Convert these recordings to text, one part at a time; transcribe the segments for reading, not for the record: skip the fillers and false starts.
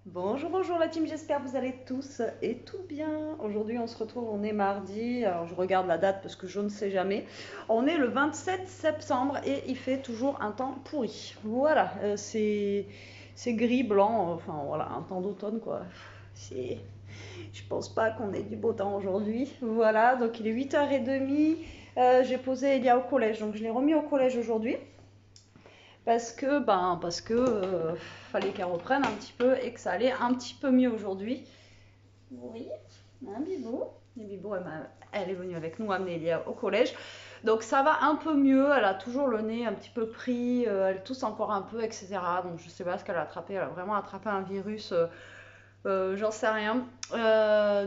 Bonjour, bonjour la team, j'espère que vous allez tous et tout bien. Aujourd'hui on se retrouve, on est mardi, alors je regarde la date parce que je ne sais jamais. On est le 27 septembre et il fait toujours un temps pourri. Voilà, c'est gris, blanc, enfin voilà, un temps d'automne quoi. C'est, je pense pas qu'on ait du beau temps aujourd'hui. Voilà, donc il est 8h30, j'ai posé Elia au collège, donc je l'ai remis au collège aujourd'hui parce que fallait qu'elle reprenne un petit peu et que ça allait un petit peu mieux aujourd'hui. Oui, un bibou. Et Bibou, elle est venue avec nous amener Elia au collège. Donc ça va un peu mieux, elle a toujours le nez un petit peu pris, elle tousse encore un peu, etc. Donc je sais pas ce qu'elle a attrapé, elle a vraiment attrapé un virus, j'en sais rien.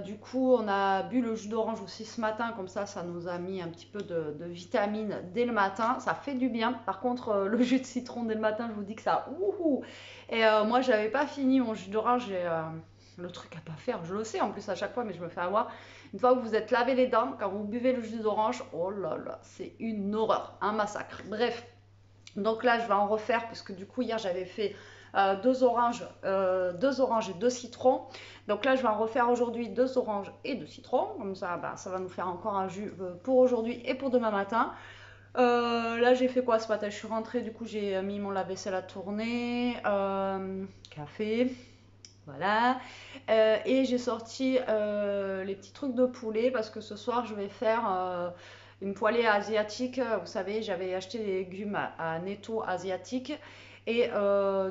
Du coup, on a bu le jus d'orange aussi ce matin, comme ça nous a mis un petit peu de vitamines dès le matin. Ça fait du bien. Par contre, le jus de citron dès le matin, je vous dis que ça. Ouhou. Et moi, j'avais pas fini mon jus d'orange. Le truc à pas faire, je le sais en plus à chaque fois, mais je me fais avoir. Une fois que vous êtes lavé les dents, quand vous buvez le jus d'orange, oh là là, c'est une horreur, un massacre. Bref, donc là, je vais en refaire parce que du coup, hier, j'avais fait deux oranges et deux citrons. Donc là, je vais en refaire aujourd'hui deux oranges et deux citrons. Comme ça, bah, ça va nous faire encore un jus pour aujourd'hui et pour demain matin. Là, j'ai fait quoi ce matin? Je suis rentrée, du coup, j'ai mis mon lave-vaisselle à tourner. Café. Voilà. Et j'ai sorti les petits trucs de poulet parce que ce soir, je vais faire une poêlée asiatique. Vous savez, j'avais acheté des légumes à Netto asiatique. Et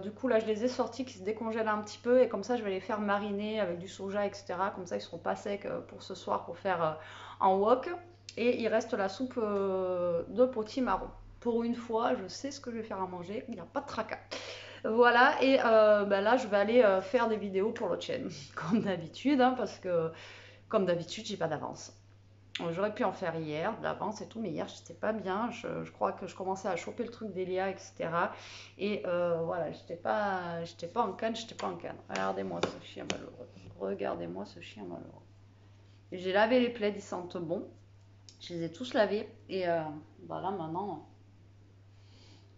du coup, là, je les ai sortis qui se décongèlent un petit peu. Et comme ça, je vais les faire mariner avec du soja, etc. Comme ça, ils seront pas secs pour ce soir pour faire en wok. Et il reste la soupe de potimarron. Pour une fois, je sais ce que je vais faire à manger. Il n'y a pas de tracas. Voilà, et bah là, je vais aller faire des vidéos pour l'autre chaîne, comme d'habitude, hein, parce que, comme d'habitude, j'ai pas d'avance. J'aurais pu en faire hier, d'avance et tout, mais hier, j'étais pas bien. Je crois que je commençais à choper le truc d'Elia, etc. Et voilà, j'étais pas en canne, j'étais pas en canne. Regardez-moi ce chien malheureux. Regardez-moi ce chien malheureux. J'ai lavé les plaids, ils sentent bon. Je les ai tous lavés. Et voilà, maintenant,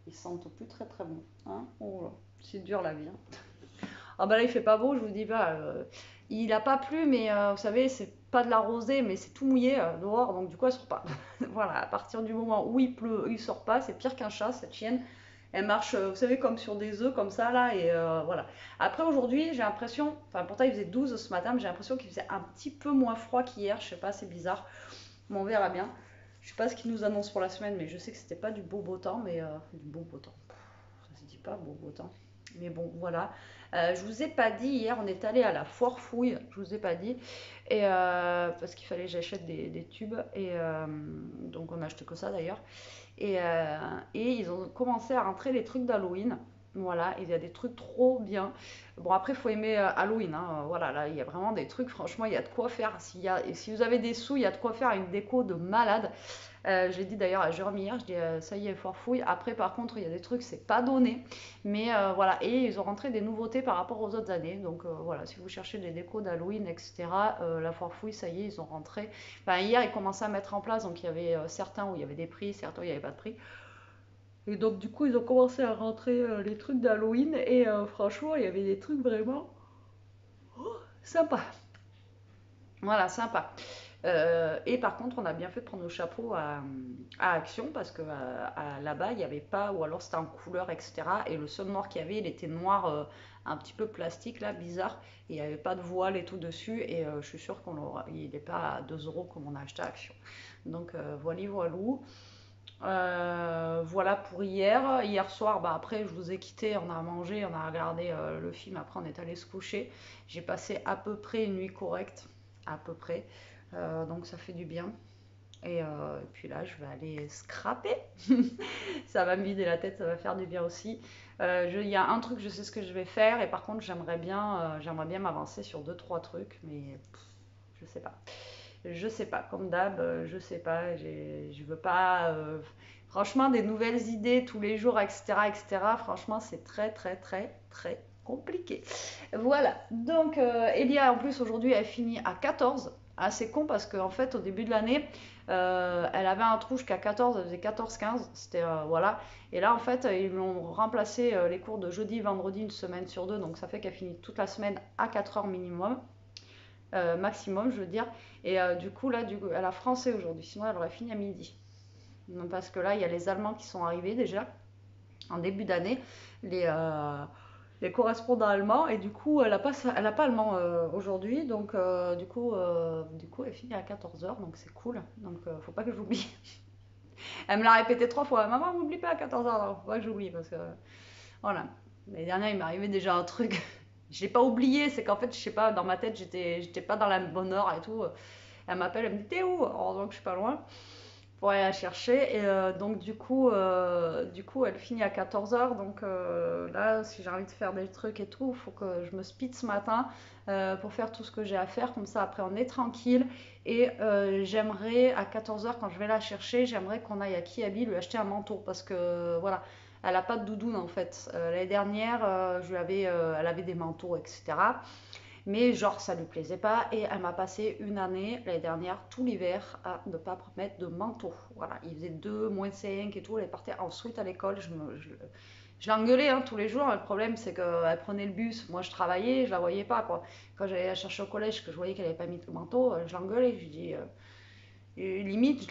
ils sentent plus très très bon. Hein, oh là, c'est dur la vie. Hein. Ah bah là il fait pas beau, je vous dis pas. Il a pas plu, mais vous savez, c'est pas de la rosée, mais c'est tout mouillé dehors, donc du coup elle sort pas. Voilà, à partir du moment où il pleut, il sort pas, c'est pire qu'un chat, cette chienne. Elle marche, vous savez, comme sur des œufs, comme ça, là, et voilà. Après, aujourd'hui, j'ai l'impression, enfin, pourtant, il faisait 12 ce matin, mais j'ai l'impression qu'il faisait un petit peu moins froid qu'hier, je sais pas, c'est bizarre. Mais on verra bien. Je sais pas ce qu'ils nous annoncent pour la semaine, mais je sais que c'était pas du beau temps, mais du beau temps. Ça se dit pas beau temps. Mais bon, voilà. Je vous ai pas dit, hier on est allé à la foire fouille, je vous ai pas dit, et parce qu'il fallait que j'achète des tubes, et donc on a acheté que ça d'ailleurs. Et ils ont commencé à rentrer les trucs d'Halloween. Voilà, il y a des trucs trop bien. Bon, après, il faut aimer Halloween. Hein. Voilà, là, il y a vraiment des trucs. Franchement, il y a de quoi faire. Et si vous avez des sous, il y a de quoi faire une déco de malade. J'ai dit d'ailleurs à Jérôme hier, je dis ça y est, foire fouille. Après, par contre, il y a des trucs, c'est pas donné. Mais voilà, et ils ont rentré des nouveautés par rapport aux autres années. Donc voilà, si vous cherchez des décos d'Halloween, etc., la foire fouille, ça y est, ils ont rentré. Enfin, hier, ils commençaient à mettre en place. Donc il y avait certains où il y avait des prix, certains où il n'y avait pas de prix. Et donc, du coup, ils ont commencé à rentrer les trucs d'Halloween. Et franchement, il y avait des trucs vraiment sympas. Voilà, sympa. Et par contre, on a bien fait de prendre nos chapeaux à Action parce que là-bas, il n'y avait pas, ou alors c'était en couleur, etc. Et le seul noir qu'il y avait, il était noir un petit peu plastique, là, bizarre. Et il n'y avait pas de voile et tout dessus. Et je suis sûre il n'est pas à 2 euros comme on a acheté à Action. Donc voilà, voilou. Voilà pour hier. Hier soir, bah après, je vous ai quitté, on a mangé, on a regardé le film, après on est allé se coucher. J'ai passé à peu près une nuit correcte, à peu près. Donc ça fait du bien. Et puis là, je vais aller scraper. Ça va me vider la tête, ça va faire du bien aussi. Il y a un truc, je sais ce que je vais faire. Et par contre, j'aimerais bien m'avancer sur deux, trois trucs. Mais je sais pas. Je sais pas, comme d'hab, je sais pas. Je veux pas. Franchement, des nouvelles idées tous les jours, etc. etc. Franchement, c'est très, très, très, très compliqué. Voilà. Donc, Elia, en plus, aujourd'hui, elle finit à 14. assez con parce qu'en fait, au début de l'année, elle avait un trou jusqu'à 14, elle faisait 14-15, c'était voilà. Et là, en fait, ils l'ont remplacé les cours de jeudi, vendredi, une semaine sur deux, donc ça fait qu'elle finit toute la semaine à 4 heures minimum, maximum, je veux dire. Et du coup, là, elle a français aujourd'hui, sinon elle aurait fini à midi. Donc, parce que là, il y a les Allemands qui sont arrivés déjà en début d'année, les, euh, les correspondants allemands, et du coup, elle a pas allemand aujourd'hui, donc du coup, elle finit à 14 heures, donc c'est cool. Donc, faut pas que j'oublie. Elle me l'a répété 3 fois. Maman, m'oublie pas à 14 heures. Alors, faut pas que j'oublie parce que voilà. L'année dernière, il m'est arrivé déjà un truc. Je l'ai pas oublié, c'est qu'en fait, je sais pas, dans ma tête, j'étais pas dans la bonne heure et tout. Elle m'appelle, elle me dit t'es où? Heureusement que je suis pas loin pour aller la chercher. Et donc, du coup, elle finit à 14 heures. Donc là, si j'ai envie de faire des trucs et tout, il faut que je me speed ce matin pour faire tout ce que j'ai à faire. Comme ça, après, on est tranquille. Et j'aimerais, à 14 heures, quand je vais la chercher, j'aimerais qu'on aille à Kiabi lui acheter un manteau. Parce que voilà, elle n'a pas de doudoune en fait. L'année dernière, elle avait des manteaux, etc. Mais genre, ça lui plaisait pas. Et elle m'a passé une année, l'année dernière, tout l'hiver, à ne pas mettre de manteau. Voilà, il faisait 2, -5 et tout. Elle partait en sweat à l'école. Je l'engueulais hein, tous les jours. Le problème, c'est qu'elle prenait le bus. Moi, je travaillais, je la voyais pas. Quoi. Quand j'allais la chercher au collège, que je voyais qu'elle n'avait pas mis de manteau, je l'engueulais. Je lui dis, limite,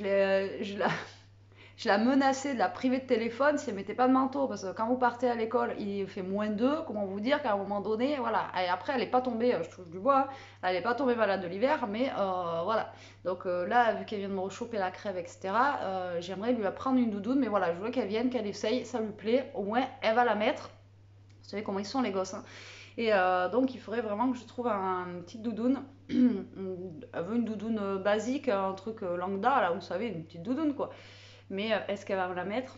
je la menaçais de la priver de téléphone si elle mettait pas de manteau. Parce que quand vous partez à l'école, il fait -2. Comment vous dire qu'à un moment donné, voilà. Et après, elle n'est pas tombée, je touche du bois, elle n'est pas tombée malade de l'hiver, mais voilà. Donc là, vu qu'elle vient de me rechoper la crève, etc., j'aimerais lui apprendre une doudoune. Mais voilà, je veux qu'elle vienne, qu'elle essaye, ça lui plaît. Au moins, elle va la mettre. Vous savez comment ils sont, les gosses. Hein. Et donc, il faudrait vraiment que je trouve une petite doudoune. Elle veut une doudoune basique, un truc lambda, là, vous savez, une petite doudoune, quoi. Mais est-ce qu'elle va me la mettre?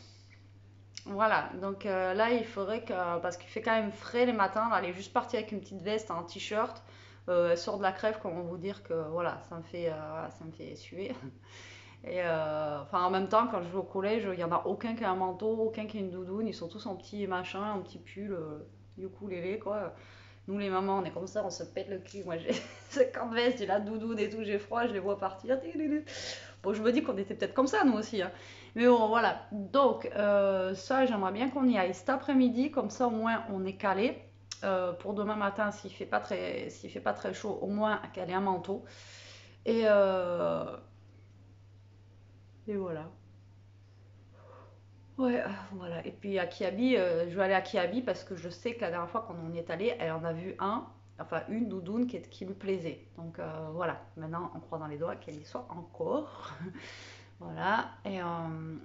Voilà, donc là il faudrait que, parce qu'il fait quand même frais les matins, là, elle est juste partie avec une petite veste, un t-shirt, elle sort de la crève, comment vous dire que voilà, ça me fait suer. Et enfin en même temps, quand je vais au collège, il n'y en a aucun qui a un manteau, aucun qui a une doudoune, ils sont tous en petit machin, en petit pull, ukulélé quoi. Nous les mamans, on est comme ça, on se pète le cul. Moi j'ai 50 vestes, j'ai la doudoune et tout, j'ai froid, je les vois partir. Bon, je me dis qu'on était peut-être comme ça, nous aussi. Hein. Mais bon, voilà. Donc, ça, j'aimerais bien qu'on y aille cet après-midi. Comme ça, au moins, on est calé. Pour demain matin, s'il fait pas très chaud, au moins qu'elle ait un manteau. Et, euh, et voilà. Ouais, voilà. Et puis à Kiabi, je vais aller à Kiabi parce que je sais que la dernière fois quand on y est allé, elle en a vu enfin une doudoune qui lui plaisait. Donc voilà, maintenant on croit dans les doigts qu'elle y soit encore. Voilà, et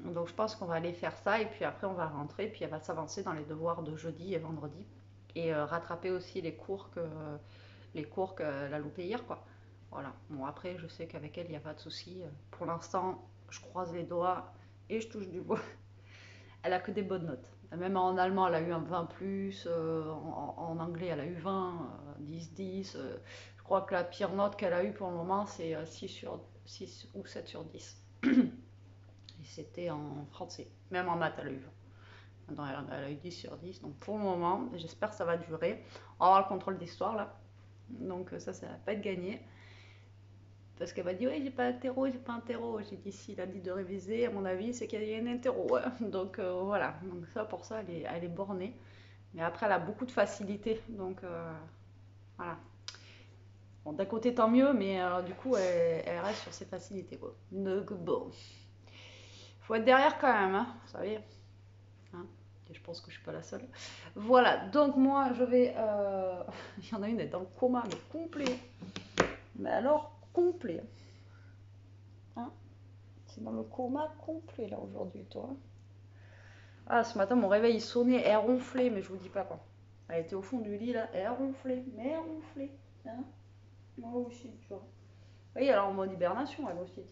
donc je pense qu'on va aller faire ça, et puis après on va rentrer, puis elle va s'avancer dans les devoirs de jeudi et vendredi, et rattraper aussi les cours qu'elle a loupés hier, quoi. Voilà, bon après je sais qu'avec elle il n'y a pas de souci. Pour l'instant je croise les doigts et je touche du bois. Elle a que des bonnes notes. Même en allemand elle a eu un 20+, en anglais elle a eu 20, 10-10. Je crois que la pire note qu'elle a eue pour le moment c'est 6 ou 7 sur 10. Et c'était en français. Même en maths, elle a eu 20. Non, elle a eu 10 sur 10. Donc pour le moment, j'espère que ça va durer. On va avoir le contrôle d'histoire là. Donc ça va pas être gagné. Parce qu'elle m'a dit, oui, j'ai pas interro, j'ai pas interro. J'ai dit, s'il a dit de réviser, à mon avis, c'est qu'il y a une interro. Ouais. Donc voilà. Donc ça, pour ça, elle est bornée. Mais après, elle a beaucoup de facilité. Donc voilà. Bon, d'un côté, tant mieux, mais du coup, elle reste sur ses facilités. Quoi. Donc bon. Faut être derrière quand même, hein, vous savez. Hein. Et je pense que je suis pas la seule. Voilà, donc moi je vais. Il y en a une, elle est dans le coma, mais complet. Mais alors, complet. Hein. C'est dans le coma complet là aujourd'hui, toi. Ah, ce matin, mon réveil il sonnait, elle ronflait, mais je vous dis pas quoi. Elle était au fond du lit là, elle ronflait, mais elle ronflait. Hein. Moi aussi, tu vois. Oui, alors en mode hibernation, elle aussi.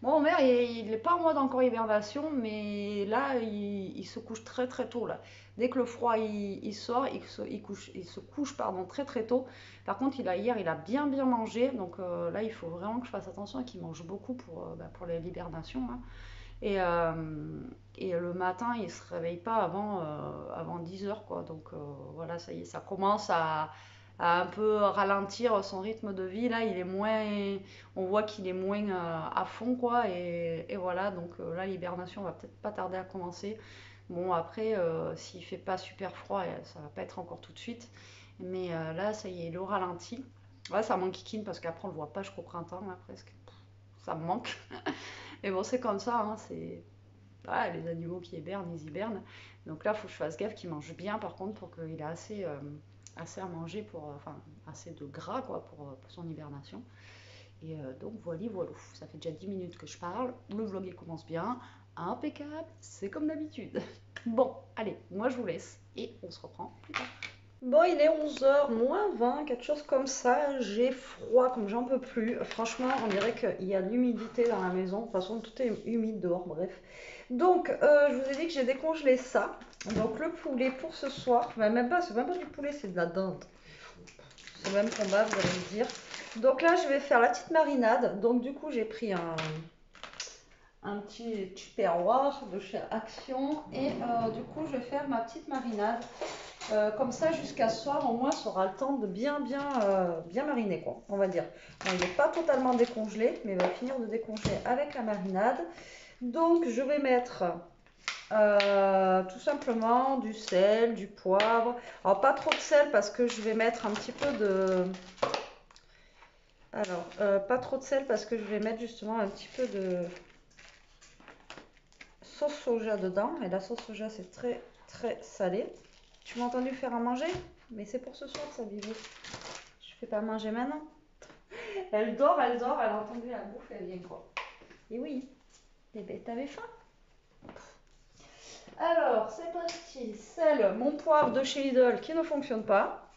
Mon père, il n'est pas en mode encore hibernation, mais là, il se couche très très tôt. Là. Dès que le froid il sort, il se couche pardon, très très tôt. Par contre, hier, il a bien bien mangé. Donc là, il faut vraiment que je fasse attention et qu'il mange beaucoup pour l'hibernation. Hein. Et, euh, et le matin, il ne se réveille pas avant 10 heures. Quoi. Donc voilà, ça y est, ça commence à... à un peu ralentir son rythme de vie. Là, il est moins, on voit qu'il est moins à fond, quoi. Et voilà, donc là, l'hibernation va peut-être pas tarder à commencer. Bon, après, s'il fait pas super froid, ça va pas être encore tout de suite. Mais là, ça y est, le ralenti. Ouais, ça m'enquiquine parce qu'après, on le voit pas jusqu'au printemps, là, presque. Ça me manque. Mais bon, c'est comme ça, hein, c'est... Voilà, les animaux qui hibernent, ils hibernent. Donc là, il faut que je fasse gaffe qu'il mange bien, par contre, pour qu'il ait assez, assez à manger, pour, enfin, assez de gras, quoi, pour son hibernation. Et donc, voilà, voilà. Ça fait déjà 10 minutes que je parle. Le vlog, il commence bien. Impeccable, c'est comme d'habitude. Bon, allez, moi, je vous laisse. Et on se reprend plus tard. Bon, il est 11h moins 20, quelque chose comme ça. J'ai froid comme j'en peux plus. Franchement, on dirait qu'il y a de l'humidité dans la maison. De toute façon, tout est humide dehors, bref. Donc, je vous ai dit que j'ai décongelé ça. Donc, le poulet pour ce soir. Enfin, même pas, c'est même pas du poulet, c'est de la dinde. C'est même combat, vous allez me dire. Donc là, je vais faire la petite marinade. Donc, du coup, j'ai pris un petit tupperware de chez Action. Et du coup, je vais faire ma petite marinade. Comme ça, jusqu'à ce soir, au moins, ça aura le temps de bien mariner, quoi, on va dire. Bon, il n'est pas totalement décongelé, mais il va finir de décongeler avec la marinade. Donc, je vais mettre tout simplement du sel, du poivre. Alors, pas trop de sel parce que je vais mettre un petit peu de... Alors, pas trop de sel parce que je vais mettre justement un petit peu de sauce soja dedans. Et la sauce soja, c'est très, très salé. Tu m'as entendu faire à manger? Mais c'est pour ce soir, ça, Bibi. Je fais pas manger maintenant. Elle dort, elle a entendu la bouffe, elle vient, quoi. Et oui, bébé, t'avais faim? Alors, c'est parti. Sel, mon poivre de chez Lidl qui ne fonctionne pas.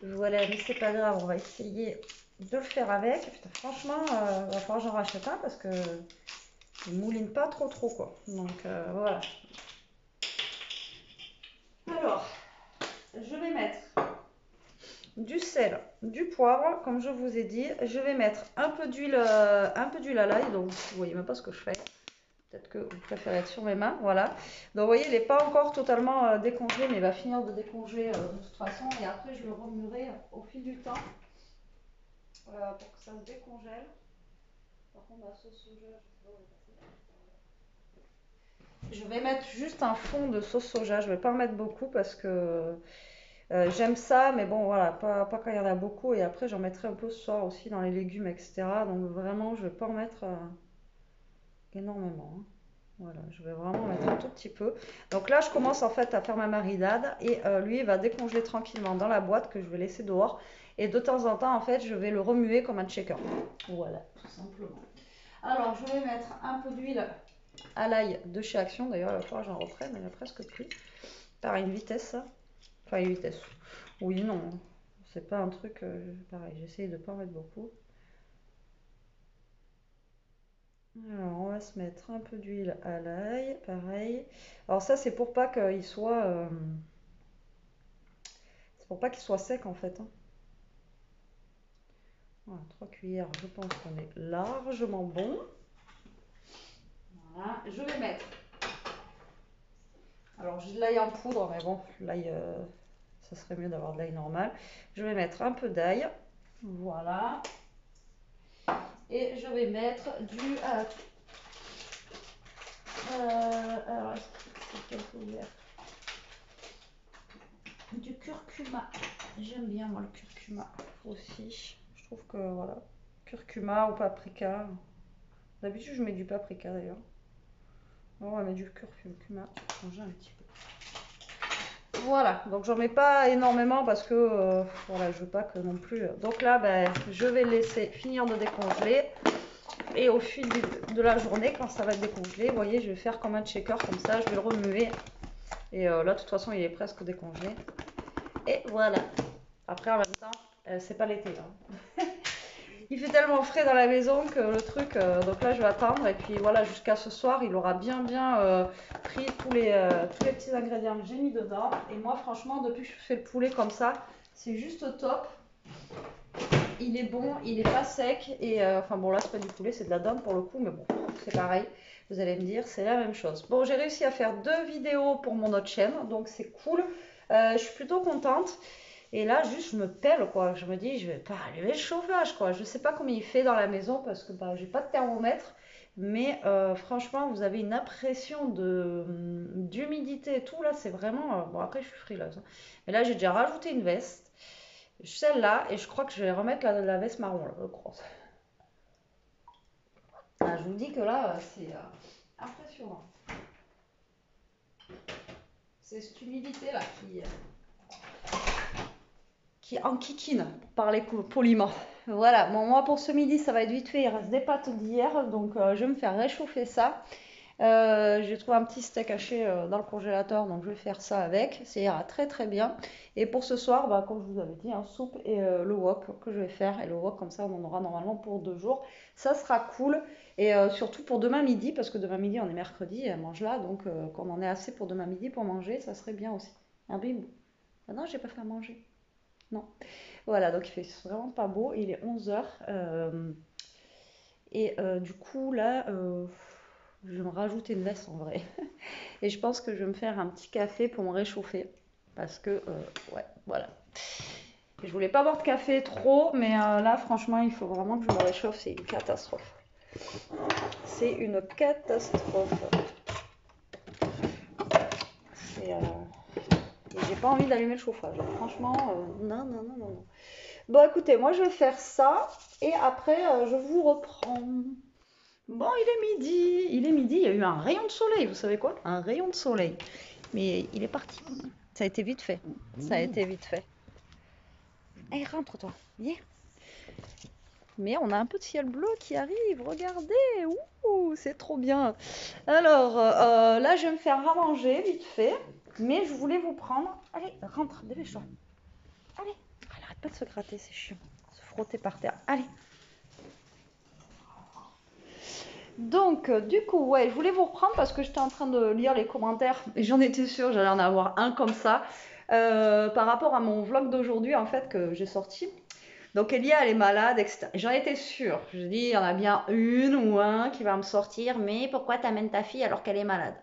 Voilà, mais c'est pas grave, on va essayer de le faire avec. Putain, franchement, il va falloir que j'en rachète un parce que il mouline pas trop, quoi. Donc, voilà. Alors, je vais mettre du sel, du poivre, comme je vous ai dit. Je vais mettre un peu d'huile à l'ail. Donc, vous voyez même pas ce que je fais. Peut-être que vous préférez être sur mes mains, voilà. Donc vous voyez, il n'est pas encore totalement décongelé, mais il va finir de décongeler de toute façon. Et après, je le remuerai au fil du temps pour que ça se décongèle. Par contre, la sauce soja, je sais pas où elle est passée. Je vais mettre juste un fond de sauce soja. Je ne vais pas en mettre beaucoup parce que j'aime ça, mais bon, voilà, pas quand il y en a beaucoup. Et après, j'en mettrai un peu ce soir aussi dans les légumes, etc. Donc vraiment, je ne vais pas en mettre énormément, hein. Voilà, je vais vraiment mettre un tout petit peu. Donc là, je commence en fait à faire ma marinade et lui, il va décongeler tranquillement dans la boîte que je vais laisser dehors. Et de temps en temps, en fait, je vais le remuer comme un shaker. Voilà, tout simplement. Alors, je vais mettre un peu d'huile à l'ail de chez Action. D'ailleurs, il va falloir que j'en reprenne, mais il n'y a presque plus. Pareil, une vitesse, ça. Enfin, une vitesse. Oui, non. C'est pas un truc... pareil, j'essaye de ne pas en mettre beaucoup. Alors, on va se mettre un peu d'huile à l'ail, pareil. Alors ça, c'est pour pas qu'il soit, c'est pour pas qu'il soit sec en fait, hein. Voilà, 3 cuillères, je pense qu'on est largement bon. Voilà, je vais mettre. Alors j'ai de l'ail en poudre, mais bon, l'ail, ça serait mieux d'avoir de l'ail normal. Je vais mettre un peu d'ail, voilà. Et je vais mettre du, alors, c'est quelle cuillère? Du curcuma. J'aime bien moi le curcuma aussi. Je trouve que voilà. Curcuma ou paprika. D'habitude je mets du paprika d'ailleurs. On va mettre du curcuma. Changer un petit peu. Voilà, donc j'en mets pas énormément parce que voilà, je veux pas que non plus. Donc là, ben, je vais le laisser finir de décongeler. Et au fil de la journée, quand ça va être décongelé, vous voyez, je vais faire comme un shaker comme ça, je vais le remuer. Et là, de toute façon, il est presque décongelé. Et voilà. Après, en même temps, c'est pas l'été, hein. Il fait tellement frais dans la maison que le truc... donc là, je vais attendre. Et puis voilà, jusqu'à ce soir, il aura bien pris tous les petits ingrédients que j'ai mis dedans. Et moi, franchement, depuis que je fais le poulet comme ça, c'est juste top. Il est bon, il est pas sec. Et enfin bon, là, c'est pas du poulet, c'est de la dinde pour le coup. Mais bon, c'est pareil. Vous allez me dire, c'est la même chose. Bon, j'ai réussi à faire 2 vidéos pour mon autre chaîne. Donc c'est cool. Je suis plutôt contente. Et là, juste, je me pèle, quoi. Je me dis, je vais pas allumer le chauffage, quoi. Je sais pas combien il fait dans la maison parce que bah, j'ai pas de thermomètre. Mais franchement, vous avez une impression d'humidité et tout. Là, c'est vraiment. Bon, après, je suis frileuse, hein. Mais là, j'ai déjà rajouté une veste. Celle-là, et je crois que je vais remettre la veste marron, là, je crois. Ah, je vous dis que là, c'est impressionnant. C'est cette humidité-là qui enquiquine, pour parler poliment. Voilà, bon, moi pour ce midi, ça va être vite fait. Il reste des pâtes d'hier, donc je vais me faire réchauffer ça. J'ai trouvé un petit steak haché dans le congélateur, donc je vais faire ça avec. Ça ira très très bien. Et pour ce soir, bah, comme je vous avais dit, soupe et le wok que je vais faire. Et le wok, comme ça, on en aura normalement pour 2 jours. Ça sera cool. Et surtout pour demain midi, parce que demain midi, on est mercredi, elle mange là. Donc, quand on en ait assez pour demain midi pour manger, ça serait bien aussi. Un bimbo. Ah non, j'ai pas fait à manger. Non. Voilà, donc il fait vraiment pas beau. Il est 11h. Et du coup, là, je vais me rajouter une veste en vrai. Et je pense que je vais me faire un petit café pour me réchauffer. Parce que, ouais, voilà. Je voulais pas boire de café trop, mais là, franchement, il faut vraiment que je me réchauffe. C'est une catastrophe. C'est une catastrophe. C'est, et j'ai pas envie d'allumer le chauffage. Franchement, non, non, non, non, non. Bon, écoutez, moi, je vais faire ça. Et après, je vous reprends. Bon, il est midi, il y a eu un rayon de soleil, vous savez quoi? Un rayon de soleil. Mais il est parti. Ça a été vite fait. Ça a été vite fait. Allez, rentre toi. Viens. Mais on a un peu de ciel bleu qui arrive, regardez. Ouh, c'est trop bien. Alors, là, je vais me faire à manger vite fait. Mais je voulais vous prendre. Allez, rentre, dépêche-toi. Allez. Elle arrête pas de se gratter, c'est chiant. Se frotter par terre. Allez. Donc, du coup, ouais, je voulais vous reprendre parce que j'étais en train de lire les commentaires et j'en étais sûre, j'allais en avoir un comme ça, par rapport à mon vlog d'aujourd'hui, en fait, que j'ai sorti. Donc, Elia, elle est malade, etc. J'en étais sûre. Je dis, il y en a bien une ou un qui va me sortir, mais pourquoi t'amènes ta fille alors qu'elle est malade?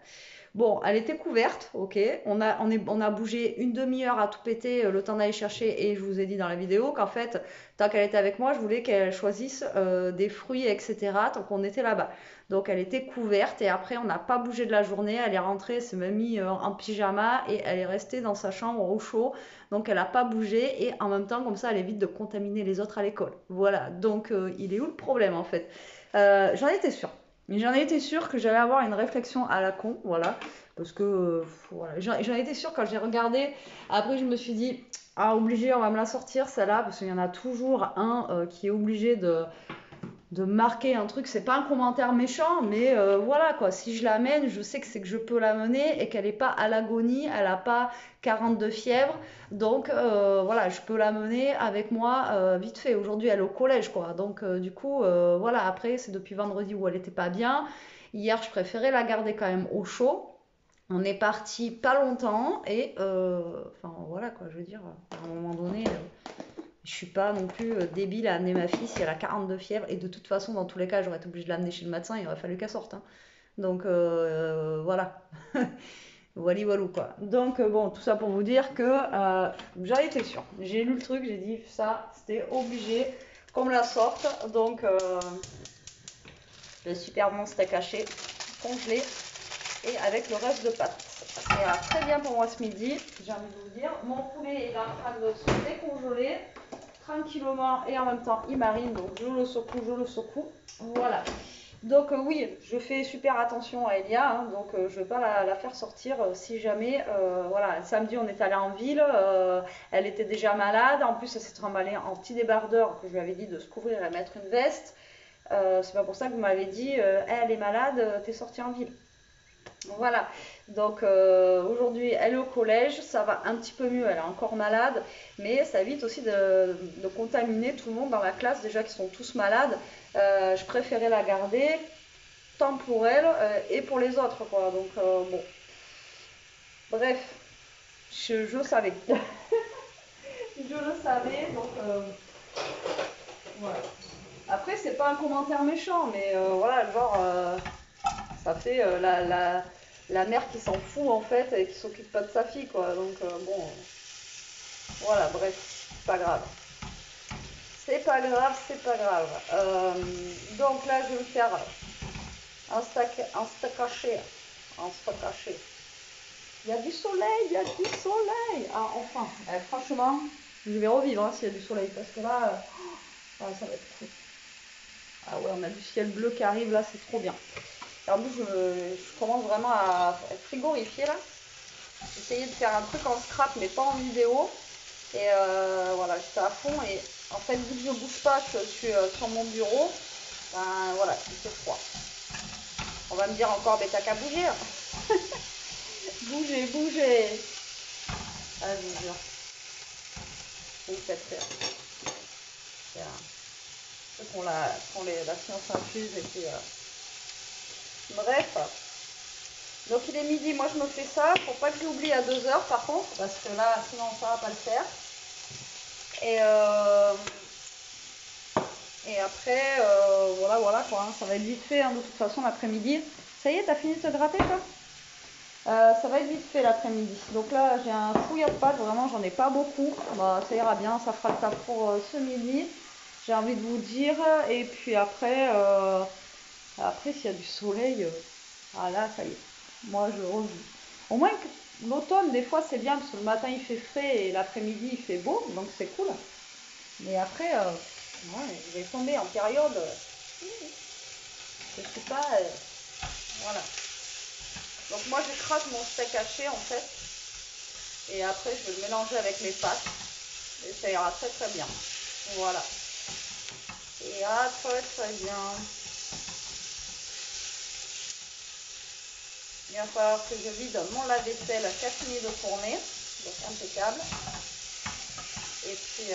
Bon, elle était couverte, ok. On a bougé une demi-heure à tout péter, le temps d'aller chercher. Et je vous ai dit dans la vidéo qu'en fait, tant qu'elle était avec moi, je voulais qu'elle choisisse des fruits, etc. Tant qu'on était là-bas. Donc elle était couverte et après, on n'a pas bougé de la journée. Elle est rentrée, elle s'est même mise en pyjama et elle est restée dans sa chambre au chaud. Donc elle n'a pas bougé et en même temps, comme ça, elle évite de contaminer les autres à l'école. Voilà, donc il est où le problème en fait? J'en étais sûre. Mais j'en ai été sûre que j'allais avoir une réflexion à la con, voilà. Parce que, voilà. J'en ai été sûre quand j'ai regardé. Après, je me suis dit, ah, obligé, on va me la sortir, celle-là. Parce qu'il y en a toujours un qui est obligé de marquer un truc. C'est pas un commentaire méchant, mais voilà, quoi. Si je l'amène, je sais que c'est que je peux l'amener et qu'elle n'est pas à l'agonie, elle n'a pas 42 fièvre. Donc, voilà, je peux l'amener avec moi vite fait. Aujourd'hui, elle est au collège, quoi. Donc, du coup, voilà, après, c'est depuis vendredi où elle n'était pas bien. Hier, je préférais la garder quand même au chaud. On est parti pas longtemps et, enfin, voilà, quoi, je veux dire, à un moment donné, je suis pas non plus débile à amener ma fille si elle a 42 fièvre. Et de toute façon, dans tous les cas, j'aurais été obligée de l'amener chez le médecin. Il aurait fallu qu'elle sorte, hein. Donc, voilà. Voilà, voilà, quoi. Donc, bon, tout ça pour vous dire que j'en étais sûre. J'ai lu le truc, j'ai dit ça, c'était obligé qu'on me la sorte. Donc, le super bon steak haché, congelé et avec le reste de pâtes. Ça ira très bien pour moi ce midi, j'ai envie de vous dire. Mon poulet est en train de se décongeler tranquillement et en même temps il marine, donc je le secoue. Voilà. Donc oui, je fais super attention à Elia, hein, donc je ne vais pas la faire sortir si jamais, voilà, samedi on est allé en ville, elle était déjà malade, en plus elle s'est trimballée en petit débardeur que je lui avais dit de se couvrir et mettre une veste. C'est pas pour ça que vous m'avez dit, elle est malade, t'es sortie en ville. Voilà, donc aujourd'hui elle est au collège, ça va un petit peu mieux, elle est encore malade, mais ça évite aussi de contaminer tout le monde dans la classe, déjà qui sont tous malades. Je préférais la garder, tant pour elle et pour les autres, quoi. Donc bon, bref, je savais. Je le savais, donc voilà. Après, c'est pas un commentaire méchant, mais voilà, genre, ça fait la mère qui s'en fout en fait et qui s'occupe pas de sa fille, quoi. Donc bon, Voilà, bref, c'est pas grave. C'est pas grave, c'est pas grave. Donc là, je vais me faire un steak haché. Un steak haché. Il y a du soleil, il y a du soleil. Ah, enfin, franchement, je vais revivre hein, s'il y a du soleil parce que là, ça va être fou. Ah ouais, on a du ciel bleu qui arrive là, c'est trop bien. Alors, nous, je commence vraiment à être frigorifiée là. Essayer de faire un truc en scrap mais pas en vidéo. Et voilà, j'étais à fond et en fait, vu que je ne bouge pas, je suis sur mon bureau, ben voilà, il fait froid. On va me dire encore, mais t'as qu'à bouger. Hein. Bougez, bougez. Ah, je vous jure. Vous me faites rire. C'est ceux qui ont la science infuse et puis... Bref. Donc il est midi, moi je me fais ça. Faut pas que j'oublie à 2 heures par contre, parce que là, sinon ça va pas le faire. Et après, voilà quoi, hein, ça va être vite fait hein, de toute façon l'après-midi. Ça y est, t'as fini de te gratter toi? Ça va être vite fait l'après-midi. Donc là, j'ai un fouillis de pâtes, vraiment, j'en ai pas beaucoup. Bah, ça ira bien, ça fera le taf pour ce midi. J'ai envie de vous dire. Et puis après, s'il y a du soleil, ah là, ça y est. Moi, je rejoue. Au moins, l'automne, des fois, c'est bien parce que le matin, il fait frais et l'après-midi, il fait beau. Donc, c'est cool. Mais après, ouais, je vais tomber en période. Je sais pas. Voilà. Donc moi je craque mon steak haché en fait. Et après je vais le mélanger avec mes pâtes. Et ça ira très très bien. Voilà. Et très très bien. Il va falloir que je vide mon lave-vaisselle qui a fini de tourner. Donc impeccable. Et puis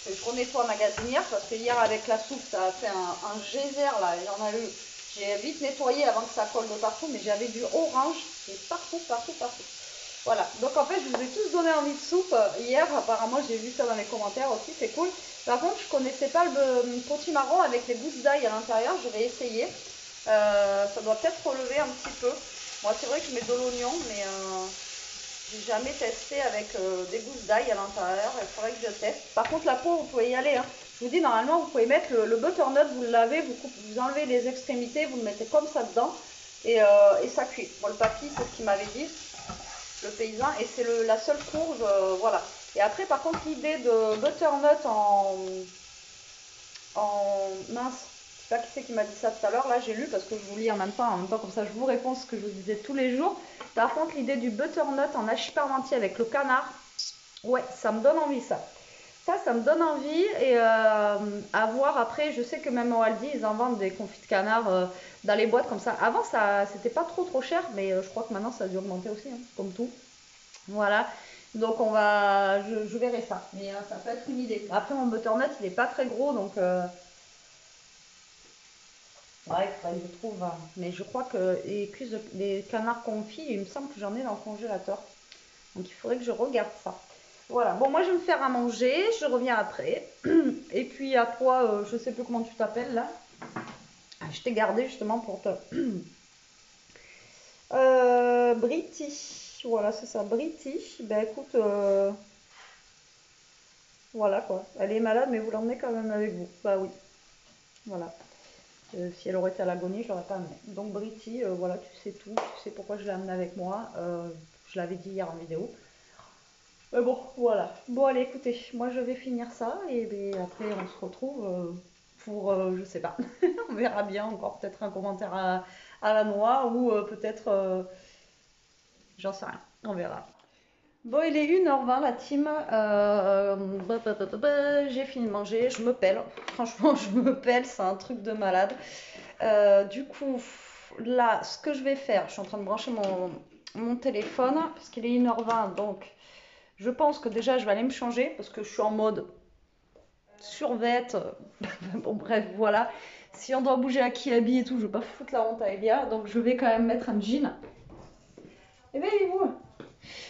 que je renettoie ma gazinière parce que hier avec la soupe ça a fait un geyser là. Il y en a eu. J'ai vite nettoyé avant que ça colle de partout, mais j'avais du orange et partout. Voilà, donc en fait je vous ai tous donné envie de soupe hier, apparemment j'ai vu ça dans les commentaires aussi, c'est cool. Par contre je connaissais pas le potimarron avec les gousses d'ail à l'intérieur, je vais essayer. Ça doit peut-être relever un petit peu. Moi c'est vrai que je mets de l'oignon, mais j'ai jamais testé avec des gousses d'ail à l'intérieur, il faudrait que je teste. Par contre la peau vous pouvez y aller, hein. Je vous dis normalement vous pouvez mettre le butternut, vous le lavez, vous enlevez les extrémités, vous le mettez comme ça dedans et ça cuit. Bon le papy c'est ce qu'il m'avait dit. Le paysan et c'est la seule courge voilà. Et après par contre l'idée de butternut en mince, je sais pas qui c'est qui m'a dit ça tout à l'heure, là j'ai lu parce que je vous lis en même temps comme ça je vous réponds ce que je vous disais tous les jours. Par contre l'idée du butternut en hachis parmentier avec le canard, ouais ça me donne envie ça me donne envie et à voir après. Je sais que même au Aldi ils en vendent des confits de canard dans les boîtes comme ça. Avant ça c'était pas trop cher, mais je crois que maintenant ça a dû augmenter aussi hein, comme tout. Voilà, donc je verrai ça, mais ça peut être une idée. Après mon butternut il est pas très gros, donc ouais, il faudrait que je trouve. Mais je crois que les canards confits, il me semble que j'en ai dans le congélateur, donc il faudrait que je regarde ça. Voilà, bon moi je vais me faire à manger, je reviens après. Et puis à toi, je sais plus comment tu t'appelles là. Je t'ai gardé justement pour te... Britty, voilà c'est ça, Britty. Ben écoute, voilà quoi. Elle est malade, mais vous l'emmenez quand même avec vous. Bah oui, voilà. Si elle aurait été à l'agonie, je l'aurais pas amenée. Donc Britty, voilà, tu sais tout. Tu sais pourquoi je l'ai amenée avec moi. Je l'avais dit hier en vidéo. Mais bon, voilà. Bon, allez, écoutez, moi je vais finir ça. Et ben, après, on se retrouve pour, je sais pas. On verra bien. Encore peut-être un commentaire à la noix ou peut-être, j'en sais rien. On verra. Bon, il est 1h20 la team. J'ai fini de manger, je me pèle. Franchement, je me pèle, c'est un truc de malade. Du coup, là, ce que je vais faire, je suis en train de brancher mon téléphone parce qu'il est 1h20. Donc, je pense que déjà, je vais aller me changer parce que je suis en mode survette. Bon, bref, voilà. Si on doit bouger à Kiabi et tout, je ne vais pas foutre la honte à Elia. Donc, je vais quand même mettre un jean. Éveillez-vous!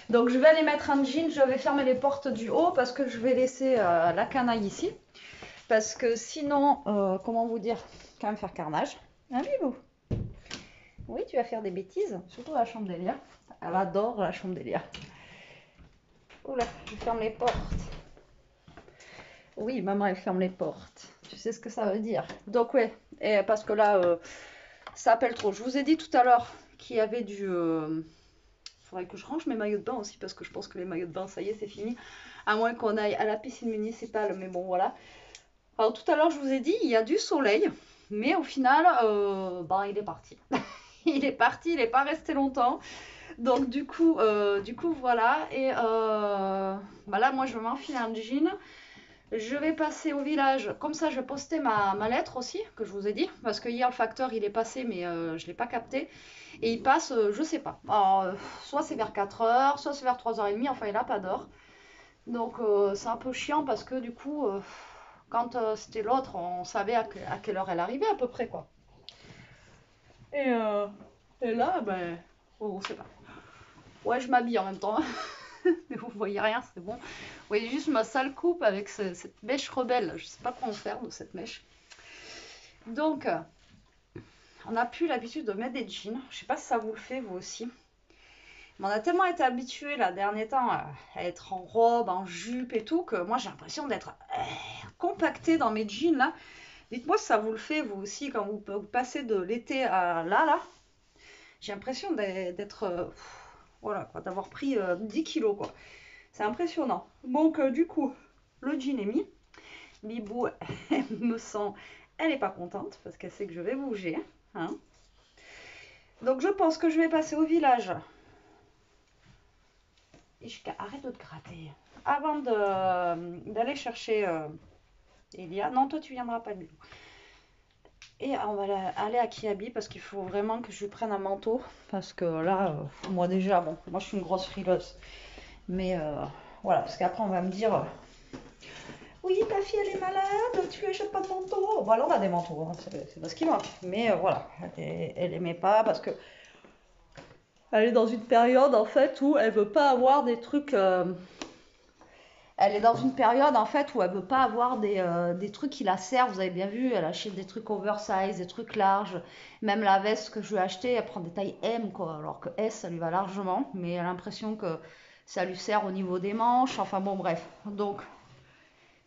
Donc je vais aller mettre un jean, je vais fermer les portes du haut parce que je vais laisser la canaille ici. Parce que sinon, comment vous dire, quand même faire carnage. Hein, Bibou? Oui, tu vas faire des bêtises, surtout la chambre d'Elia. Elle adore la chambre d'Elia. Oula, je ferme les portes. Oui, maman, elle ferme les portes. Tu sais ce que ça veut dire. Donc, ouais, et parce que là, ça appelle trop. Je vous ai dit tout à l'heure qu'il y avait du... faudrait que je range mes maillots de bain aussi, parce que je pense que les maillots de bain, ça y est, c'est fini. À moins qu'on aille à la piscine municipale, mais bon, voilà. Alors, tout à l'heure, je vous ai dit, il y a du soleil, mais au final, il est parti. Il est parti, il n'est pas resté longtemps. Donc, du coup, voilà. Et là, moi, je vais m'enfiler un jean. Je vais passer au village, comme ça je vais poster ma lettre aussi, que je vous ai dit, parce que hier le facteur il est passé, mais je ne l'ai pas capté, et il passe, je sais pas, alors, soit c'est vers 4 h, soit c'est vers 3 h 30, enfin il n'a pas d'heure, donc c'est un peu chiant, parce que du coup, quand c'était l'autre, on savait à quelle heure elle arrivait à peu près, quoi. Et, euh, et là, ben, on sait pas. Ouais, je m'habille en même temps. Mais vous voyez rien, c'est bon. Vous voyez juste ma sale coupe avec cette mèche rebelle. Je sais pas quoi en faire de cette mèche. Donc, on n'a plus l'habitude de mettre des jeans. Je sais pas si ça vous le fait, vous aussi. Mais on a tellement été habitués, là, dernier temps, à être en robe, en jupe et tout, que moi, j'ai l'impression d'être compactée dans mes jeans, là. Dites-moi si ça vous le fait, vous aussi, quand vous passez de l'été à là. J'ai l'impression d'être... voilà, quoi, d'avoir pris 10 kilos, quoi. C'est impressionnant. Donc, du coup, le jean est mis. Bibou, elle me sent, elle n'est pas contente parce qu'elle sait que je vais bouger. Hein. Donc, je pense que je vais passer au village. Arrête de te gratter. Avant d'aller chercher Elia. Non, toi, tu viendras pas, Bibou. Et on va aller à Kiabi parce qu'il faut vraiment que je lui prenne un manteau. Parce que là, moi déjà, bon, moi je suis une grosse frileuse. Mais voilà, parce qu'après on va me dire oui, ta fille elle est malade, tu lui achètes pas de manteau. Bon, alors on a des manteaux, hein, c'est pas ce qui manque. Mais voilà, elle aimait pas parce que elle est dans une période en fait où elle veut pas avoir des trucs. Elle est dans une période en fait où elle veut pas avoir des trucs qui la servent. Vous avez bien vu, elle achète des trucs oversize, des trucs larges. Même la veste que je lui ai achetée, elle prend des tailles M quoi, alors que S ça lui va largement. Mais elle a l'impression que ça lui sert au niveau des manches. Enfin bon, bref. Donc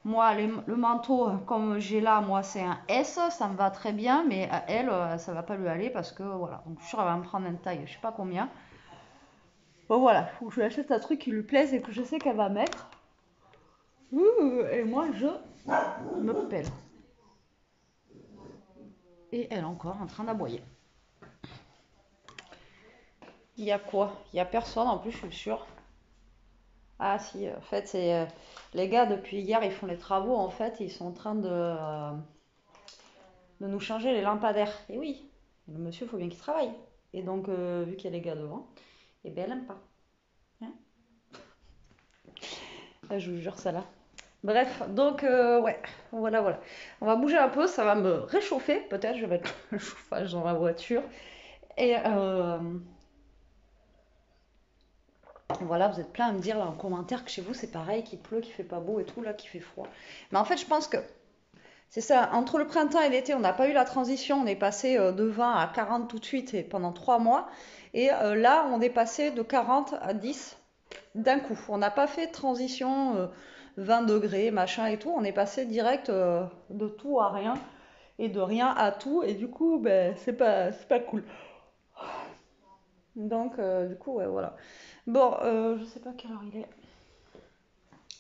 moi, le manteau, comme j'ai là, moi, c'est un S, ça me va très bien, mais à elle, ça va pas lui aller parce que, voilà. Donc, je suis sûre, elle va me prendre une taille, je sais pas combien. Bon, voilà, faut que je lui achète un truc qui lui plaise et que je sais qu'elle va mettre. Et moi, je me pèle. Et elle est encore en train d'aboyer. Il y a quoi? Il y a personne, en plus, je suis sûre. Ah, si, en fait, c'est... les gars, depuis hier, ils font les travaux, en fait, ils sont en train de nous changer les lampadaires. Et oui, le monsieur, il faut bien qu'il travaille. Et donc, vu qu'il y a les gars devant, et bien, elle aime pas. Hein. Ah, je vous jure, ça là. Bref, donc, ouais, voilà. On va bouger un peu, ça va me réchauffer. Peut-être, je vais mettre le chauffage dans la voiture. Et voilà, vous êtes plein à me dire là en commentaire que chez vous, c'est pareil, qu'il pleut, qu'il fait pas beau et tout, là, qu'il fait froid. Mais en fait, je pense que c'est ça, entre le printemps et l'été, on n'a pas eu la transition, on est passé de 20 à 40 tout de suite et pendant 3 mois. Et là, on est passé de 40 à 10 d'un coup. On n'a pas fait de transition 20 degrés, machin et tout. On est passé direct de tout à rien et de rien à tout. Et du coup, ben, c'est pas cool. Donc, du coup, ouais, voilà. Bon, je sais pas quelle heure il est.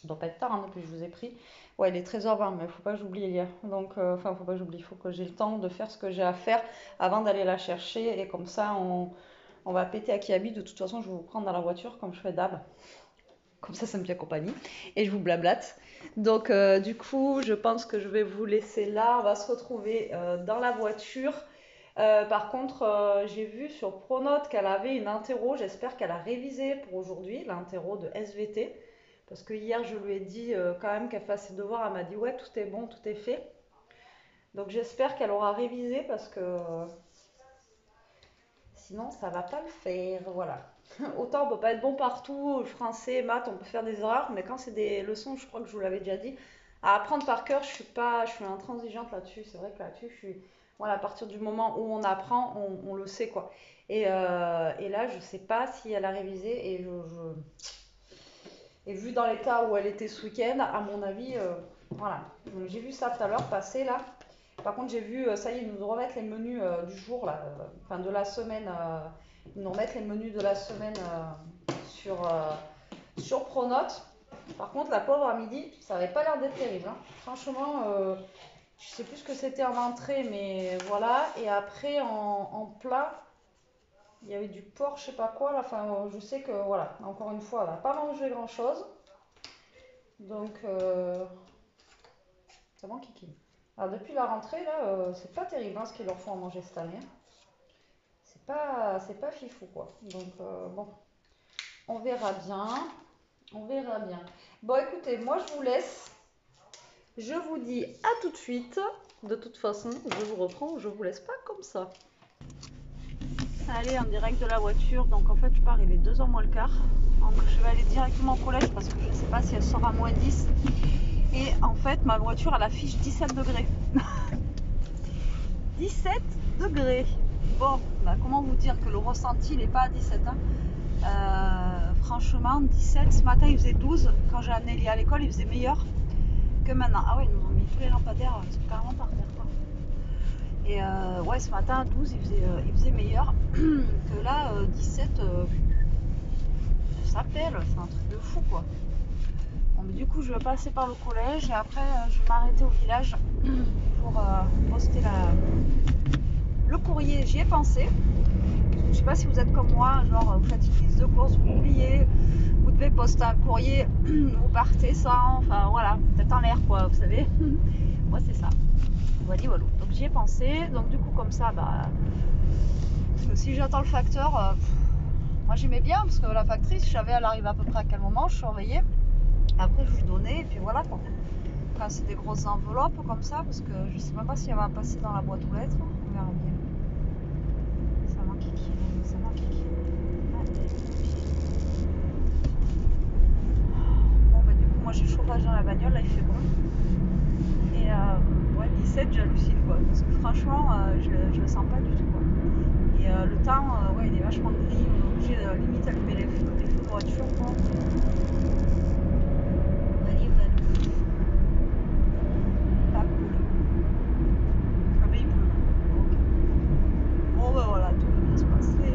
Il doit pas être tard, hein, depuis que je vous ai pris. Ouais, il est 13h20, mais il faut pas que j'oublie Elia. Donc, enfin, faut pas que j'oublie, il faut que j'ai le temps de faire ce que j'ai à faire avant d'aller la chercher. Et comme ça, on va péter à qui habite. De toute façon, je vais vous prendre dans la voiture comme je fais d'hab. Comme ça me tient compagnie. Et je vous blablate. Donc, du coup, je pense que je vais vous laisser là. On va se retrouver dans la voiture. Par contre, j'ai vu sur Pronote qu'elle avait une interro. J'espère qu'elle a révisé pour aujourd'hui, l'interro de SVT. Parce que hier, je lui ai dit quand même qu'elle fasse ses devoirs. Elle m'a dit ouais, tout est bon, tout est fait. Donc j'espère qu'elle aura révisé parce que sinon, ça va pas le faire. Voilà. Autant on peut pas être bon partout, français, maths, on peut faire des erreurs, mais quand c'est des leçons, je crois que je vous l'avais déjà dit, à apprendre par cœur, je suis intransigeante là-dessus. C'est vrai que là-dessus, voilà, à partir du moment où on apprend, on le sait quoi. Et là, je sais pas si elle a révisé et Et vu dans l'état où elle était ce week-end, à mon avis, voilà. Donc j'ai vu ça tout à l'heure passer là. Par contre, j'ai vu, ça y est, ils nous remettent les menus du jour, là, enfin de la semaine. Ils nous remettent les menus de la semaine sur Pronote. Par contre, la pauvre à midi, ça avait pas l'air d'être terrible, hein. Franchement, je sais plus ce que c'était en entrée, mais voilà. Et après, en plat, il y avait du porc, je sais pas quoi. Là. Enfin, je sais que, voilà, encore une fois, elle n'a pas mangé grand-chose. Donc, c'est bon, Kiki. Alors, depuis la rentrée, là, c'est pas terrible hein, ce qu'ils leur font à manger cette année, hein. C'est pas fifou, quoi. Donc, bon, on verra bien. On verra bien. Bon, écoutez, moi, je vous laisse. Je vous dis à tout de suite. De toute façon, je vous reprends, je vous laisse pas comme ça. Allez, en direct de la voiture. Donc, en fait, je pars, il est 2h moins le quart. Donc, je vais aller directement au collège parce que je ne sais pas si elle sort à moins 10. Et en fait, ma voiture, elle affiche 17 degrés. 17 degrés. Bon, bah, comment vous dire que le ressenti, il n'est pas à 17. Hein. Franchement, 17. Ce matin, il faisait 12. Quand j'ai amené Elie à l'école, il faisait meilleur que maintenant. Ah ouais, ils nous ont mis tous les lampadaires, ils sont carrément par terre, quoi. Et ouais, ce matin à 12, il faisait meilleur que là, 17, ça pèle, c'est un truc de fou, quoi. Bon, mais du coup, je vais passer par le collège et après, je vais m'arrêter au village pour poster le courrier. J'y ai pensé. Je sais pas si vous êtes comme moi, genre vous faites une liste de courses, vous oubliez, vous devez poster un courrier, vous partez sans, enfin voilà, vous êtes en l'air, quoi, vous savez. Moi, c'est ça. Voilà, voilà. Donc j'y ai pensé. Donc du coup comme ça, bah, si j'attends le facteur, moi j'aimais bien parce que la factrice, je savais elle arrive à peu près à quel moment, je surveillais. Après je lui donnais et puis voilà quoi. Quand c'est des grosses enveloppes comme ça, parce que je sais même pas si elle va passer dans la boîte aux lettres, on verra bien. Ça manque qui, ça manque qui. Bon bah du coup moi j'ai le chauffage dans la bagnole, là il fait bon. Et ouais, 17 j'hallucine quoi, parce que franchement je le sens pas du tout quoi. Et le temps, ouais, il est vachement gris, on est obligé de limite allumer les feux de voiture quoi. Allez, pas cool. Ah mais il pleut. Ok. Bon bah voilà, tout va bien se passer.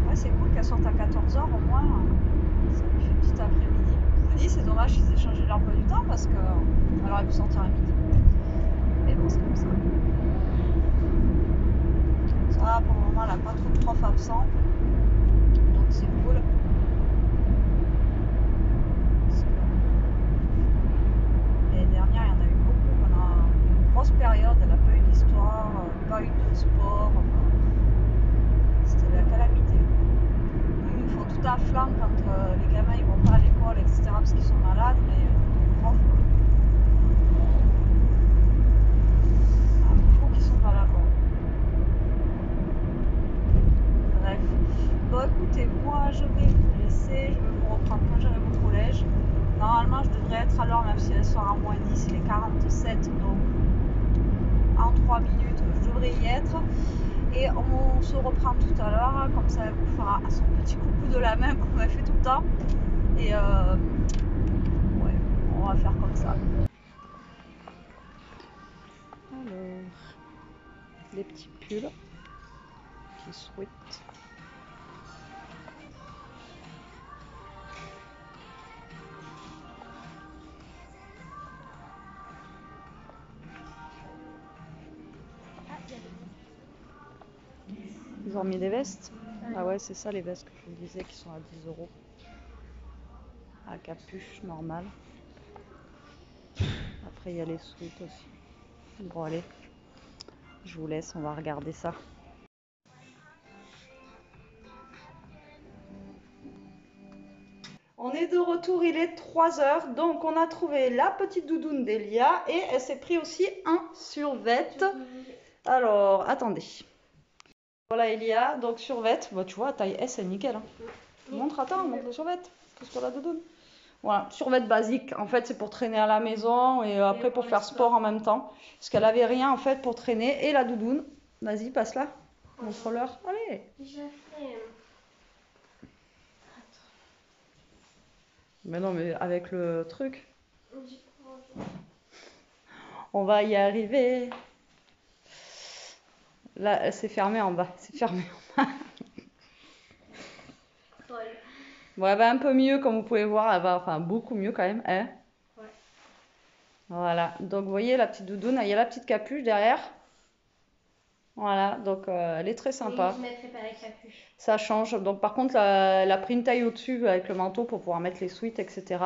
Ouais, c'est cool qu'elle sorte à 14h au moins. Ça lui fait petit après-midi. Je vous dis, c'est dommage qu'ils aient changé l'emploi du temps parce qu'elle aurait pu sortir à midi. Mais bon, c'est comme ça. Ça, pour le moment, elle n'a pas trop de profs absents. Donc c'est cool. Parce que l'année dernière, il y en a eu beaucoup pendant une grosse période. Elle n'a pas eu d'histoire, pas eu de sport. Enfin, c'était la calamité. Nous, ils nous font tout un flanc quand les gamins ils vont pas à l'école, etc. parce qu'ils sont malades, mais les profs, il faut qu'ils sont pas là, quoi. Bref. Bon, écoutez, moi je vais vous laisser, je vais vous reprendre quand j'arrive au collège. Normalement, je devrais être à l'heure, même si elle sort à moins 10, il est 47, donc en 3 minutes, je devrais y être. Et on se reprend tout à l'heure, comme ça elle vous fera son petit coucou de la main qu'on a fait tout le temps. Et ouais, on va faire comme ça. Alors, les petits pulls qui souhaitent. Ils ont mis des vestes. Ah ouais, c'est ça les vestes que je vous disais qui sont à 10 € à capuche normale. Après il y a les sweats aussi. Bon allez, je vous laisse, on va regarder ça. On est de retour, il est 3h, donc on a trouvé la petite doudoune d'Elia et elle s'est pris aussi un survêt. Alors, attendez. Voilà Elia, donc survêt, bah, tu vois, taille S, c'est nickel. Hein. Montre le survêt, tout sur la doudoune. Voilà, survêt basique, en fait c'est pour traîner à la maison et après pour faire sport en même temps. Parce qu'elle avait rien en fait pour traîner et la doudoune. Vas-y, passe-la. Montre-leur. Allez. Déjà fait. Mais non, mais avec le truc, J'ai pas envie. on va y arriver. Là, c'est fermé en bas. C'est fermé. Folle. Bon, elle va un peu mieux, comme vous pouvez voir. Elle va, enfin, beaucoup mieux quand même. Hein. Ouais. Voilà. Donc, vous voyez la petite doudoune. Il y a la petite capuche derrière. Voilà. Donc, elle est très sympa. Et je mettrai pas la capuche. Ça change. Donc, par contre, elle a pris une taille au-dessus avec le manteau pour pouvoir mettre les sweats, etc.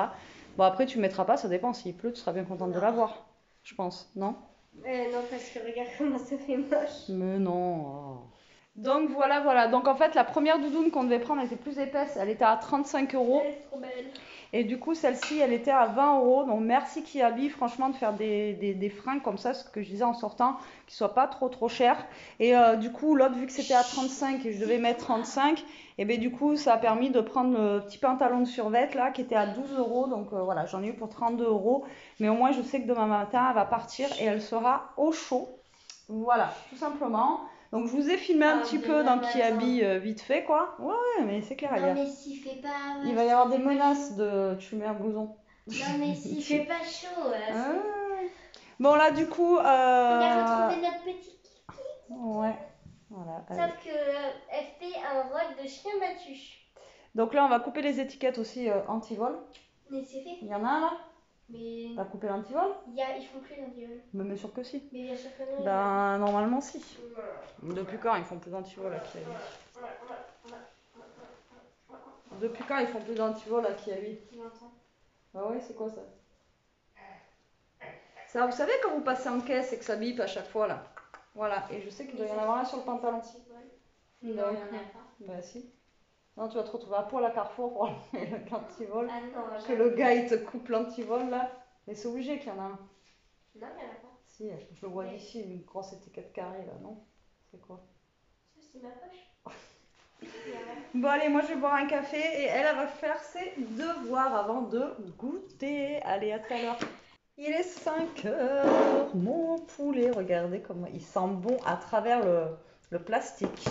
Bon, après, tu mettras pas. Ça dépend. S'il pleut, tu seras bien contente de l'avoir. Je pense. Non? Non, parce que regarde comment ça fait moche. Mais non. Oh. Donc voilà. Donc en fait, la première doudoune qu'on devait prendre était plus épaisse. Elle était à 35 euros. Elle est trop belle. Et du coup, celle-ci, elle était à 20 euros. Donc merci Kiabi, franchement, de faire des fringues comme ça, ce que je disais en sortant, qui soient pas trop chères. Et du coup, l'autre, vu que c'était à 35 et je devais mettre 35, et bien du coup, ça a permis de prendre le petit pantalon de survêt là, qui était à 12 euros. Donc voilà, j'en ai eu pour 32 euros. Mais au moins, je sais que demain matin, elle va partir et elle sera au chaud. Voilà, tout simplement. Donc je vous ai filmé un petit peu dans Kiabi vite fait quoi. Ouais, mais c'est clair. Non, mais s'il fait pas. Il va y avoir des menaces de tu mets un blouson. Non, mais s'il fait pas chaud. Ah. Bon là du coup. On a retrouvé notre petit. Ouais. Voilà. Sauf que elle fait un rôle de chien battu. Donc là on va couper les étiquettes aussi anti-vol. Mais c'est fait. Il y en a un là. Mais. T'as coupé l'anti-vol? Ils font plus d'antivol. Mais bien sûr que si. Mais bien sûr que non. Ben normalement si. Depuis quand ils font plus d'antivol à Kiabi? Depuis quand ils font plus d'antivol à Kiabi? Ah ouais, c'est quoi ça? Ça, vous savez quand vous passez en caisse et que ça bip à chaque fois là. Voilà, et je sais qu'il doit y en avoir un sur le pantalon. Non, il n'y en a pas. Bah si. Non, tu vas te retrouver à poil à Carrefour pour l'antivol. Ah non, que le gars il te coupe l'antivol là. Mais c'est obligé qu'il y en a un. Non, il n'y en a pas. Si, je le vois d'ici, une grosse étiquette carrée là, non? C'est quoi? Ça, c'est ma poche. Bon allez, moi je vais boire un café et elle va faire ses devoirs avant de goûter. Allez, à tout à l'heure. Il est 5 heures, mon poulet, regardez comment il sent bon à travers le plastique.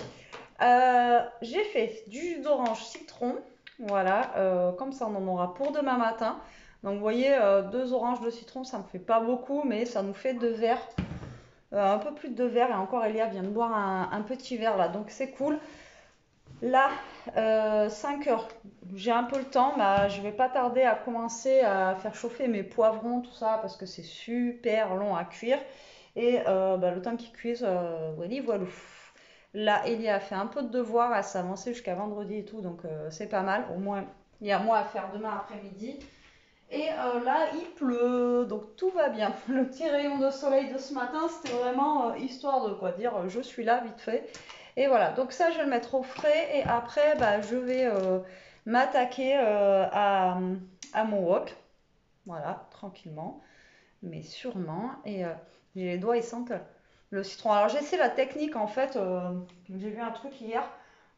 J'ai fait du jus d'orange citron, voilà, comme ça on en aura pour demain matin. Donc vous voyez, 2 oranges de citron, ça me fait pas beaucoup, mais ça nous fait 2 verres, un peu plus de 2 verres. Et encore Elia vient de boire un petit verre là, donc c'est cool. Là, 5 heures, j'ai un peu le temps, mais je vais pas tarder à commencer à faire chauffer mes poivrons, tout ça, parce que c'est super long à cuire. Et le temps qu'ils cuisent, voilà. Là, Elia a fait un peu de devoir, elle s'est avancée jusqu'à vendredi et tout, donc c'est pas mal. Au moins, il y a moi à faire demain après-midi. Et là, il pleut, donc tout va bien. Le petit rayon de soleil de ce matin, c'était vraiment histoire de quoi dire, je suis là vite fait. Et voilà, donc ça, je vais le mettre au frais. Et après, je vais m'attaquer à mon wok. Voilà, tranquillement, mais sûrement. Et j'ai les doigts, ils sentent le citron. Alors, j'essaie la technique, en fait. J'ai vu un truc hier.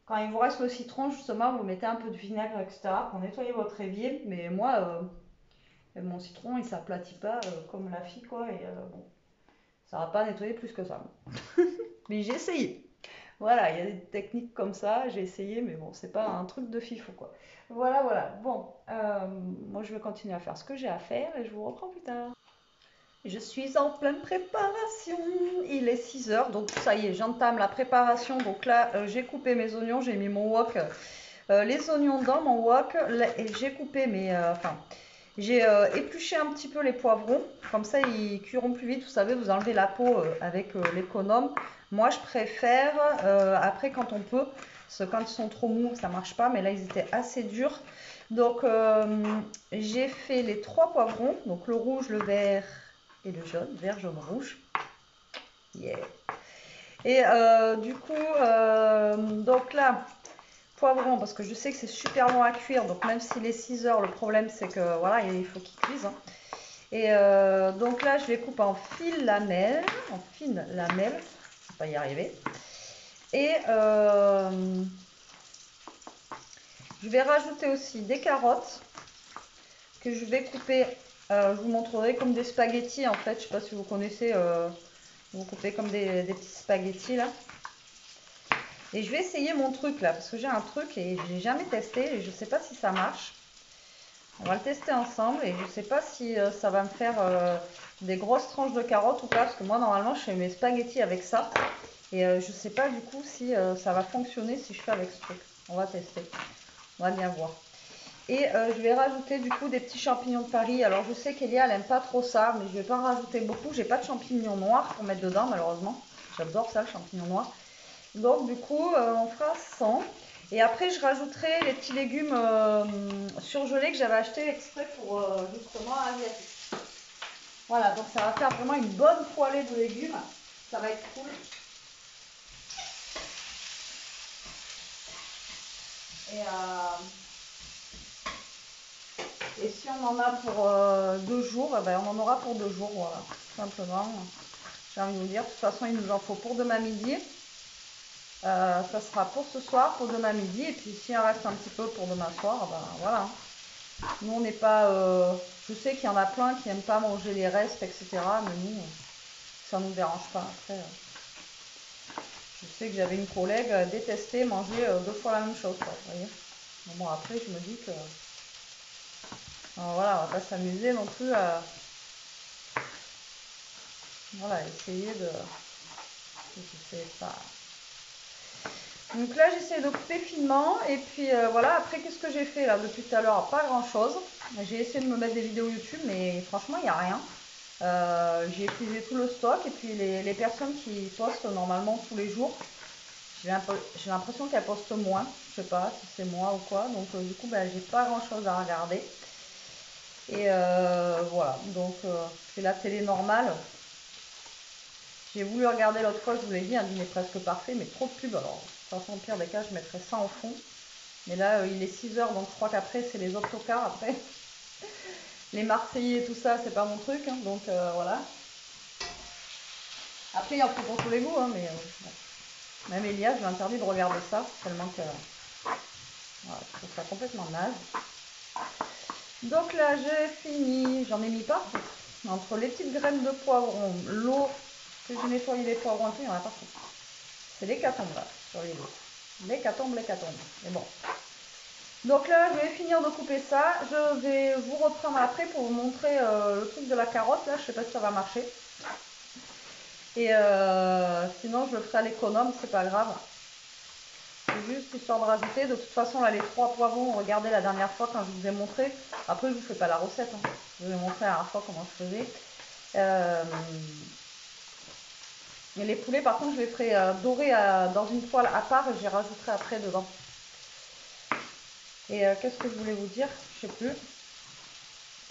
Quand il vous reste le citron, justement, vous mettez un peu de vinaigre, etc. pour nettoyer votre évier. Mais moi, mon citron, il s'aplatit pas comme la fille, quoi. Et bon, ça va pas nettoyer plus que ça. Mais j'ai essayé. Voilà, il y a des techniques comme ça, j'ai essayé, mais bon, c'est pas un truc de fifou, quoi. Voilà. Bon, moi je vais continuer à faire ce que j'ai à faire et je vous reprends plus tard. Je suis en pleine préparation. Il est 6 heures, donc ça y est, j'entame la préparation. Donc là, j'ai coupé mes oignons, j'ai mis mon wok, les oignons dans mon wok, et j'ai coupé mes... j'ai épluché un petit peu les poivrons, comme ça ils cuiront plus vite. Vous savez, vous enlevez la peau avec l'économe. Moi, je préfère après quand on peut, parce que quand ils sont trop mous, ça marche pas. Mais là, ils étaient assez durs. Donc, j'ai fait les 3 poivrons, donc le rouge, le vert et le jaune, vert, jaune, rouge. Yeah. Et du coup, donc là, poivron, parce que je sais que c'est super long à cuire, donc même s'il est 6 heures, le problème c'est que voilà, il faut qu'il cuise. Hein. Et donc là, je les coupe en fines lamelles, je vais y arriver. Et je vais rajouter aussi des carottes que je vais couper. Je vous montrerai comme des spaghettis en fait. Je ne sais pas si vous connaissez Vous coupez comme des petits spaghettis là. Et je vais essayer mon truc là, parce que j'ai un truc et je l'ai jamais testé et je sais pas si ça marche. On va le tester ensemble et je sais pas si ça va me faire des grosses tranches de carottes ou pas, parce que moi normalement je fais mes spaghettis avec ça. Et je sais pas du coup si ça va fonctionner si je fais avec ce truc. On va tester, on va bien voir. Et je vais rajouter du coup des petits champignons de Paris. Alors je sais qu'Elia elle aime pas trop ça, mais je vais pas en rajouter beaucoup. J'ai pas de champignons noirs pour mettre dedans malheureusement. J'adore ça, le champignon noir. Donc du coup on fera 100. Et après je rajouterai les petits légumes surgelés que j'avais achetés exprès pour justement asiatique. Voilà, donc ça va faire vraiment une bonne poêlée de légumes. Ça va être cool. Et si on en a pour 2 jours, eh ben on en aura pour 2 jours, voilà, tout simplement. J'ai envie de vous dire, de toute façon il nous en faut pour demain midi. Ça sera pour ce soir, pour demain midi, et puis s'il en reste un petit peu pour demain soir, ben voilà. Nous on n'est pas, je sais qu'il y en a plein qui n'aiment pas manger les restes, etc. Mais nous, ça ne nous dérange pas. Après, je sais que j'avais une collègue détestait manger 2 fois la même chose, quoi, vous voyez. Bon après je me dis que voilà, on va pas s'amuser non plus à voilà, essayer de je sais pas. Donc là j'essaie de couper finement et puis voilà, après qu'est-ce que j'ai fait là depuis tout à l'heure? Pas grand chose. J'ai essayé de me mettre des vidéos YouTube mais franchement il n'y a rien. J'ai épuisé tout le stock et puis les personnes qui postent normalement tous les jours, j'ai l'impression qu'elles postent moins. Je sais pas si c'est moi ou quoi. Donc du coup ben, j'ai pas grand chose à regarder. Et voilà, donc c'est la télé normale. J'ai voulu regarder l'autre fois, je vous l'ai dit, un dîner presque parfait, mais trop de pubs. Alors, de toute façon, au pire des cas, je mettrai ça en fond. Mais là, il est 6 h, donc je crois qu'après, c'est les autocars. Après, les Marseillais et tout ça, c'est pas mon truc. Hein, donc voilà. Après, il y en faut pour tous les goûts, hein, mais bon. Même Elia, je lui ai interdit de regarder ça, tellement que voilà, je trouve ça complètement naze. Donc là, j'ai fini. J'en ai mis partout. Entre les petites graines de poivron, l'eau, que j'ai nettoyé les poivrons un peu, il y en a partout. C'est l'hécatombe là, sur les dos. L'hécatombe. Mais bon. Donc là, je vais finir de couper ça. Je vais vous reprendre après pour vous montrer le truc de la carotte. Là, je sais pas si ça va marcher. Et sinon, je le ferai à l'économe, c'est pas grave. C'est juste histoire de rajouter. De toute façon, là, les 3 poivrons, regardez la dernière fois quand je vous ai montré. Après, je vous fais pas la recette. Hein. Je vous ai montré la dernière fois comment je faisais. Et les poulets, par contre, je les ferai dorer dans une poêle à part et j'y rajouterai après dedans. Et qu'est-ce que je voulais vous dire? Je sais plus.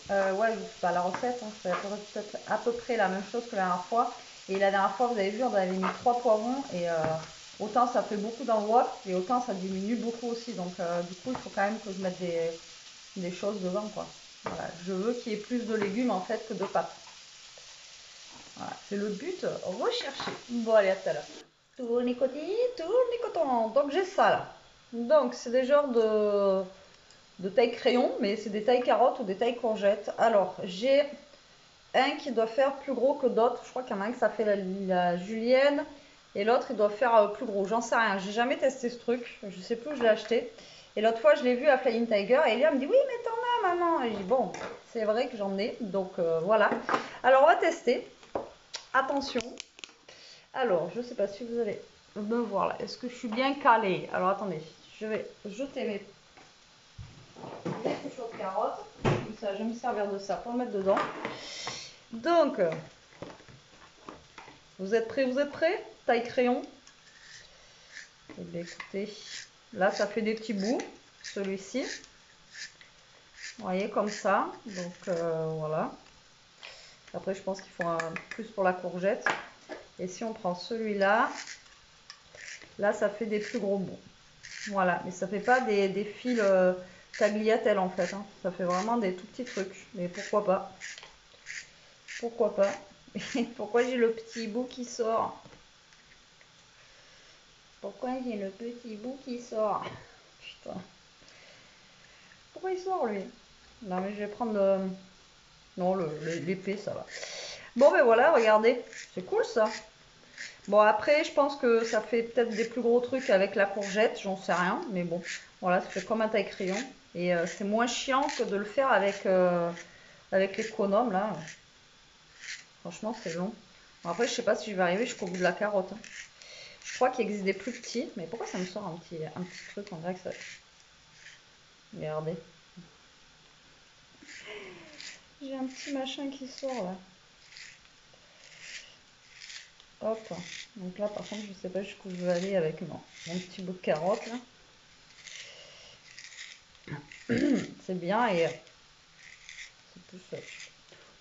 Ouais, je vous fais pas la recette. Hein. Je fais peut-être à peu près la même chose que la dernière fois. Et la dernière fois, vous avez vu, on avait mis 3 poivrons et autant ça fait beaucoup dans le wok et autant ça diminue beaucoup aussi. Donc, du coup, il faut quand même que je mette des choses dedans, quoi. Voilà. Je veux qu'il y ait plus de légumes en fait que de pâtes. Voilà, c'est le but recherché. Bon, allez, à tout à l'heure. Tournicotis, tournicotant. Donc, j'ai ça là. Donc, c'est des genres de taille crayon, mais c'est des tailles carottes ou des tailles courgettes. Alors, j'ai un qui doit faire plus gros que d'autres. Je crois qu'il y en a un que ça fait la julienne et l'autre il doit faire plus gros. J'en sais rien. J'ai jamais testé ce truc. Je sais plus où je l'ai acheté. Et l'autre fois, je l'ai vu à Flying Tiger et Elia me dit oui, mais t'en as maman. Et je dis bon, c'est vrai que j'en ai. Donc voilà. Alors, on va tester. Attention. Alors, je sais pas si vous allez me voir là. Est-ce que je suis bien calée? Alors, attendez. Je vais jeter mes épluchures de carottes. Comme ça, je vais me servir de ça pour le mettre dedans. Donc, vous êtes prêts? Vous êtes prêts? Taille crayon. Eh bien, écoutez, là, ça fait des petits bouts. Celui-ci. Vous voyez, comme ça. Donc, voilà. Après, je pense qu'il faut un plus pour la courgette. Et si on prend celui-là, là, ça fait des plus gros bouts. Voilà, mais ça fait pas des fils tagliatelle en fait. Hein. Ça fait vraiment des tout petits trucs. Mais pourquoi pas? Pourquoi pas? Pourquoi j'ai le petit bout qui sort? Pourquoi j'ai le petit bout qui sort? Putain. Pourquoi il sort lui? Non mais je vais prendre non l'épée ça va. Bon ben voilà, regardez. C'est cool ça. Bon, après, je pense que ça fait peut-être des plus gros trucs avec la courgette, j'en sais rien. Mais bon, voilà, ça fait comme un taille-crayon. Et c'est moins chiant que de le faire avec l'économe, là. Franchement, c'est long. Bon, après, je sais pas si je vais arriver jusqu'au bout de la carotte, hein. Je crois qu'il existe des plus petits. Mais pourquoi ça me sort un petit truc? On dirait que ça... Regardez. J'ai un petit machin qui sort, là. Hop. Donc là, par contre, je sais pas jusqu'où je vais aller avec mon petit bout de carotte, là. C'est bien et c'est plus...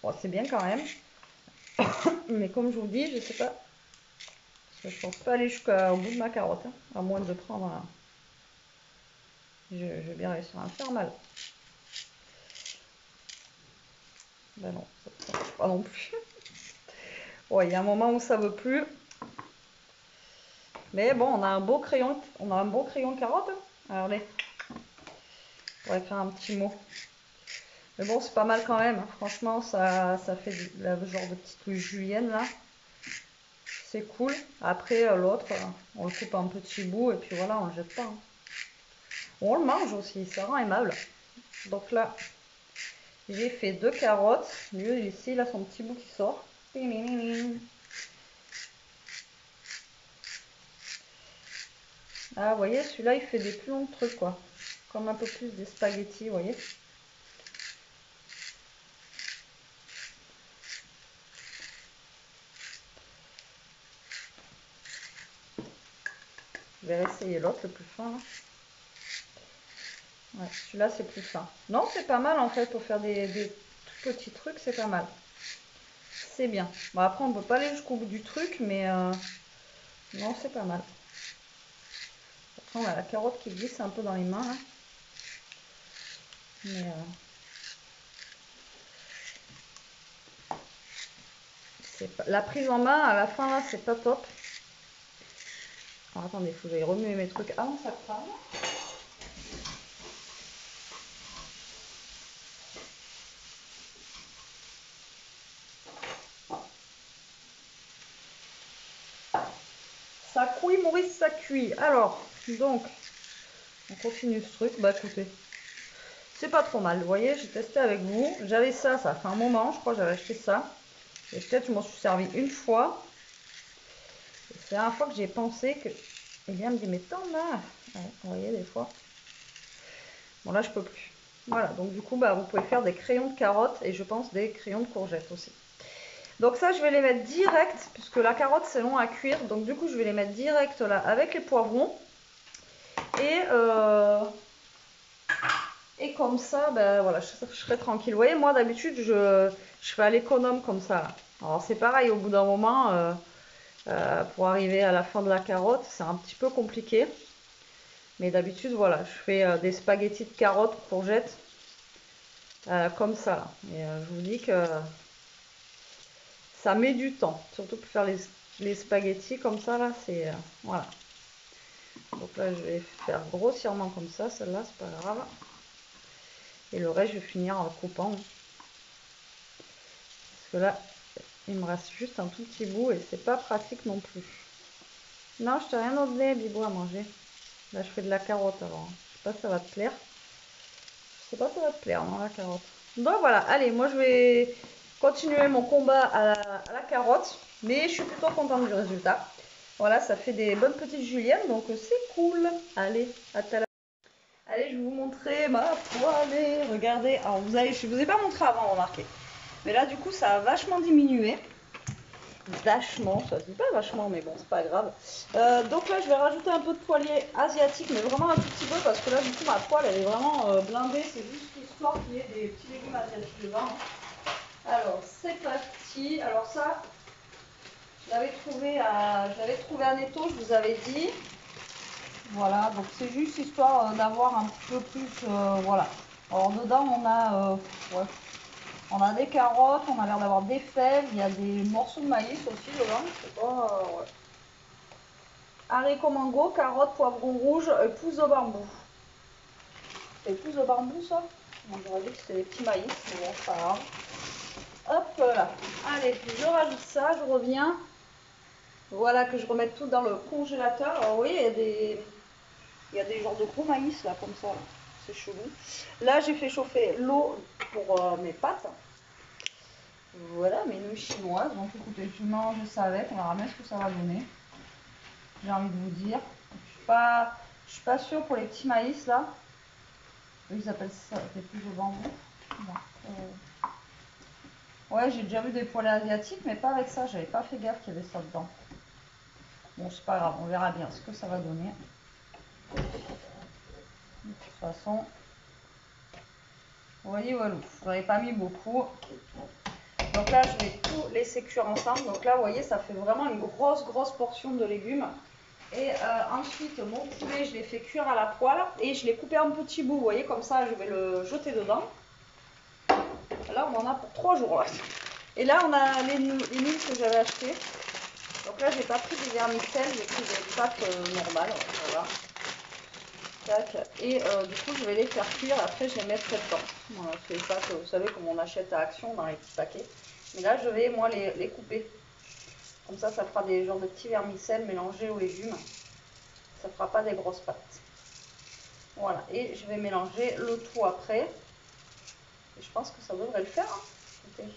Bon, c'est bien quand même. Mais comme je vous dis, je sais pas. Parce que je pense pas aller jusqu'au bout de ma carotte, hein, à moins de prendre un... Je vais bien réussir à me faire mal. Ben non, ça marche pas non plus. Ouais, il y a un moment où ça veut plus. Mais bon, on a un beau crayon carotte, hein. Regardez. Pour écrire un petit mot. Mais bon, c'est pas mal quand même, hein. Franchement, ça fait le genre de petite julienne là. C'est cool. Après, l'autre, on le coupe en petits bouts et puis voilà, on le jette pas, hein. On le mange aussi, ça rend aimable. Donc là, j'ai fait 2 carottes. Lui, ici, il a son petit bout qui sort. Ah, vous voyez, celui-là, il fait des plus longs trucs, quoi. Comme un peu plus des spaghettis, vous voyez. Je vais essayer l'autre, le plus fin, là. Ouais, celui-là, c'est plus fin. Non, c'est pas mal, en fait, pour faire des tout petits trucs, c'est pas mal. C'est bien. Bon, après, on peut pas aller jusqu'au bout du truc, mais non, c'est pas mal. Après, on a la carotte qui glisse un peu dans les mains, là. Mais la prise en main, à la fin, là, c'est pas top. Alors, attendez, il faut que j'aille remuer mes trucs avant que ça crame. Ça couille, Maurice, ça cuit. Alors, donc, on continue ce truc. Bah, écoutez, c'est pas trop mal. Vous voyez, j'ai testé avec vous. J'avais ça fait un moment. Je crois que j'avais acheté ça. Et peut-être je m'en suis servi une fois. C'est la dernière fois que j'ai pensé que... Eliane me dit, mais t'en as. Ouais, vous voyez, des fois. Bon, là, je peux plus. Voilà, donc du coup, bah, vous pouvez faire des crayons de carottes et je pense des crayons de courgettes aussi. Donc ça, je vais les mettre direct, puisque la carotte, c'est long à cuire. Donc du coup, je vais les mettre direct là avec les poivrons. Et comme ça, ben voilà, je serai tranquille. Vous voyez, moi d'habitude, je fais à l'économe comme ça, là. Alors c'est pareil, au bout d'un moment, pour arriver à la fin de la carotte, c'est un petit peu compliqué. Mais d'habitude, voilà, je fais des spaghettis de carottes, courgettes, comme ça, là. Et je vous dis que ça met du temps, surtout pour faire les spaghettis comme ça, là, c'est... voilà. Donc là, je vais faire grossièrement comme ça, celle-là, c'est pas grave. Et le reste, je vais finir en le coupant. Parce que là, il me reste juste un tout petit bout et c'est pas pratique non plus. Non, je t'ai rien donné, Bibou, à manger. Là, je fais de la carotte avant. Je sais pas si ça va te plaire. Je sais pas si ça va te plaire, non, la carotte. Donc voilà, allez, moi je vais continuer mon combat à la carotte. Mais je suis plutôt contente du résultat. Voilà, ça fait des bonnes petites juliennes, donc c'est cool. Allez, à tout à l'heure. Allez, je vais vous montrer ma poêlée. Regardez, alors je vous ai pas montré avant, remarquez. Mais là, du coup, ça a vachement diminué. Vachement, ça se dit pas vachement, mais bon, c'est pas grave. Donc là, je vais rajouter un peu de poêlée asiatique, mais vraiment un tout petit peu, parce que là, du coup, ma poêle, elle est vraiment blindée. C'est juste histoire qu'il y ait des petits légumes asiatiques dedans, hein. Alors, c'est parti. Alors ça, je l'avais trouvé à Netto, je vous avais dit. Voilà, donc c'est juste histoire d'avoir un peu plus, voilà. Alors dedans, ouais, on a des carottes, on a l'air d'avoir des fèves, il y a des morceaux de maïs aussi dedans, je sais pas, ouais. Haricots mango, carottes, poivrons rouges, pousses de bambou. C'est pousses de bambou ça? On dirait dit que c'était des petits maïs, mais bon, c'est pas grave. Hop là, allez, je rajoute ça, je reviens. Voilà, que je remette tout dans le congélateur. Alors, vous voyez, il y a des genres de gros maïs là, comme ça. C'est chelou. Là, j'ai fait chauffer l'eau pour mes pâtes. Voilà, mes nouilles chinoises. Donc écoutez, je mange ça avec. On verra bien ce que ça va donner. J'ai envie de vous dire. Je suis pas sûre pour les petits maïs là. Ils appellent ça des plus de bambou. Ouais, j'ai déjà vu des poêlés asiatiques, mais pas avec ça. J'avais pas fait gaffe qu'il y avait ça dedans. Bon, c'est pas grave, on verra bien ce que ça va donner. De toute façon, vous voyez, voilà, j'en ai pas mis beaucoup. Donc là, je vais tout laisser cuire ensemble. Donc là, vous voyez, ça fait vraiment une grosse portion de légumes. Et ensuite, mon poulet, je l'ai fait cuire à la poêle et je l'ai coupé en petits bouts. Vous voyez, comme ça, je vais le jeter dedans. Là, on en a pour 3 jours. Là. Et là, on a les nouilles que j'avais achetées. Donc là, j'ai pas pris des vermicelles, j'ai pris des pâtes normales. Voilà. Tac. Et du coup, je vais les faire cuire. Après, je les mettrai dedans. Voilà, c'est les pâtes, vous savez, comme on achète à Action dans les petits paquets. Mais là, je vais, moi, les couper. Comme ça fera des genres de petits vermicelles mélangés aux légumes. Ça fera pas des grosses pâtes. Voilà. Et je vais mélanger le tout après. Et je pense que ça devrait le faire. Hein. Écoutez.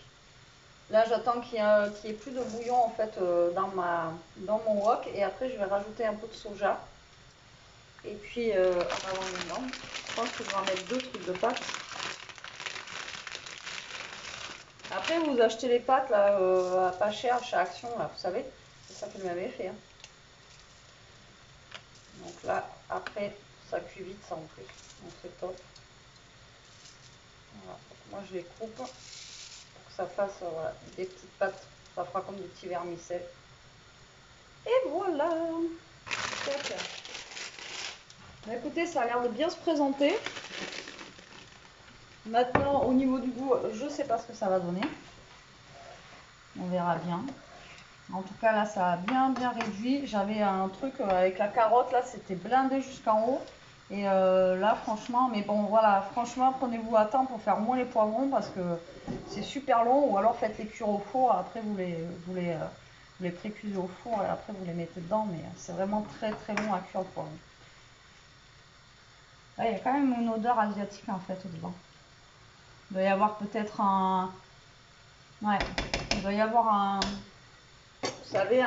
Là, j'attends qu'il y ait plus de bouillon en fait dans mon wok. Et après, je vais rajouter un peu de soja. Et puis, en avant maintenant, je pense que je vais en mettre 2 trucs de pâtes. Après, vous achetez les pâtes là, à pas cher chez Action, là, vous savez. C'est ça qu'elle m'avait fait. Hein. Donc là, après, ça cuit vite ça en plus. Donc c'est top. Voilà. Donc, moi, je les coupe pour que ça fasse voilà, des petites pâtes. Ça fera comme des petits vermicelles. Et voilà. Bah, écoutez, ça a l'air de bien se présenter. Maintenant, au niveau du goût, je ne sais pas ce que ça va donner. On verra bien. En tout cas, là, ça a bien réduit. J'avais un truc avec la carotte, là, c'était blindé jusqu'en haut. Et là, franchement, mais bon, voilà, franchement, prenez-vous à temps pour faire moins les poivrons parce que c'est super long. Ou alors faites-les cuire au four, après vous les précuisez au four et après vous les mettez dedans. Mais c'est vraiment très long à cuire le poivron. Là, il y a quand même une odeur asiatique en fait dedans. Il doit y avoir peut-être un... Ouais, il doit y avoir un... Vous savez,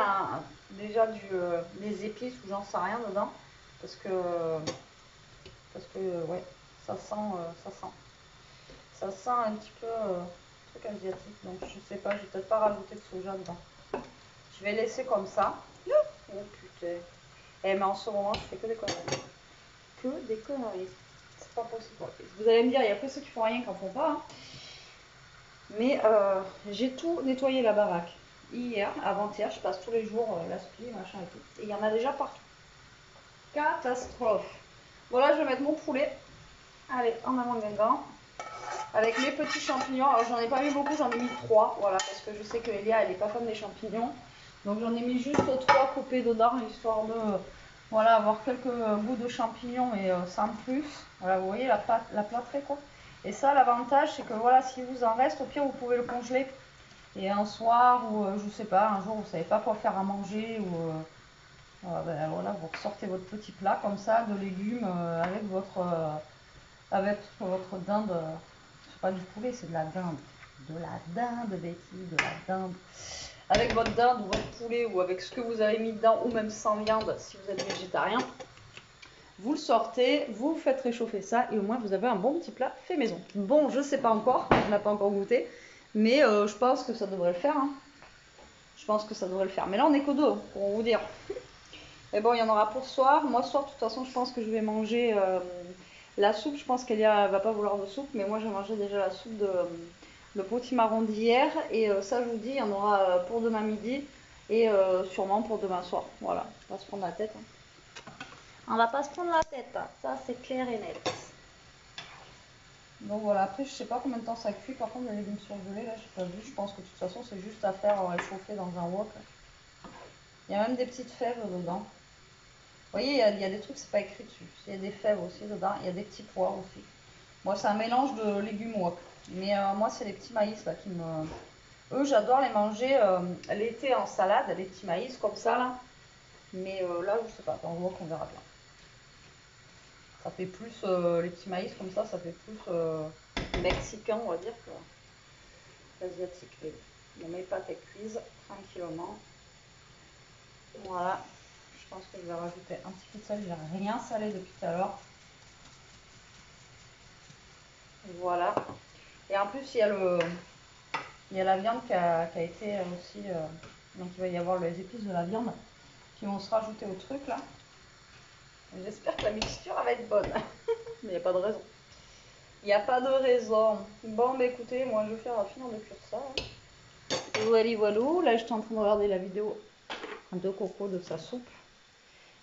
déjà des épices ou j'en sais rien dedans. Parce que ouais, ça sent. Ça sent un petit peu truc asiatique. Donc je sais pas, je vais peut-être pas rajouter de soja dedans. Je vais laisser comme ça. Oh putain. Eh mais en ce moment, je fais que des conneries. Que des conneries. C'est pas possible. Vous allez me dire, il y a que ceux qui font rien qui en font pas. Hein. Mais j'ai tout nettoyé la baraque. Hier, avant-hier, je passe tous les jours l'aspi, machin et tout. Et il y en a déjà partout. Catastrophe. Voilà, je vais mettre mon poulet. Allez, en avant Guingamp. Avec mes petits champignons. Alors, j'en ai pas mis beaucoup, j'en ai mis 3. Voilà, parce que je sais que Elia, elle est pas fan des champignons. Donc, j'en ai mis juste 3 coupés dedans, histoire de voilà, avoir quelques bouts de champignons et sans plus. Voilà, vous voyez la plâtrée, quoi. Et ça, l'avantage, c'est que voilà, si vous en reste, au pire, vous pouvez le congeler. Et un soir, ou je sais pas, un jour, vous savez pas quoi faire à manger, ou ben, voilà, vous sortez votre petit plat comme ça, de légumes, avec votre dinde. C'est pas du poulet, c'est de la dinde. De la dinde, Betty, de la dinde. Avec votre dinde ou votre poulet, ou avec ce que vous avez mis dedans, ou même sans viande, si vous êtes végétarien. Vous le sortez, vous faites réchauffer ça et au moins vous avez un bon petit plat fait maison. Bon, je sais pas encore, on n'a pas encore goûté, mais je pense que ça devrait le faire. Hein. Je pense que ça devrait le faire. Mais là, on est qu'au 2, pour vous dire. Mais bon, il y en aura pour ce soir. Moi, ce soir, de toute façon, je pense que je vais manger la soupe. Je pense qu'Elia va pas vouloir de soupe, mais moi, j'ai mangé déjà la soupe de le potimarron d'hier. Et ça, je vous dis, il y en aura pour demain midi et sûrement pour demain soir. Voilà, on va se prendre la tête. Hein. On va pas se prendre la tête, hein. Ça c'est clair et net. Donc voilà, après je sais pas combien de temps ça cuit, par contre les légumes surgelés là, j'ai pas vu, je pense que de toute façon c'est juste à faire réchauffer dans un wok. Il y a même des petites fèves dedans. Vous voyez, il y a des trucs, c'est pas écrit dessus. Il y a des fèves aussi dedans, il y a des petits pois aussi. Moi c'est un mélange de légumes wok. Mais moi c'est les petits maïs là Eux, j'adore les manger l'été en salade, les petits maïs comme ça là. Mais là, je sais pas, on voit qu'on verra bien. Ça fait plus, les petits maïs comme ça fait plus mexicain, on va dire, qu'asiatique. Bon, mes pâtes elles cuisent tranquillement. Voilà, je pense que je vais rajouter un petit peu de sel, j'ai rien salé depuis tout à l'heure. Voilà. Et en plus, il y a la viande qui a été aussi. Donc, il va y avoir les épices de la viande qui vont se rajouter au truc là. J'espère que la mixture va être bonne. Mais il n'y a pas de raison. Il n'y a pas de raison. Bon, bah écoutez, moi je vais finir de cuire ça. Voilà, voilà. Là, je suis en train de regarder la vidéo de Coco de sa soupe.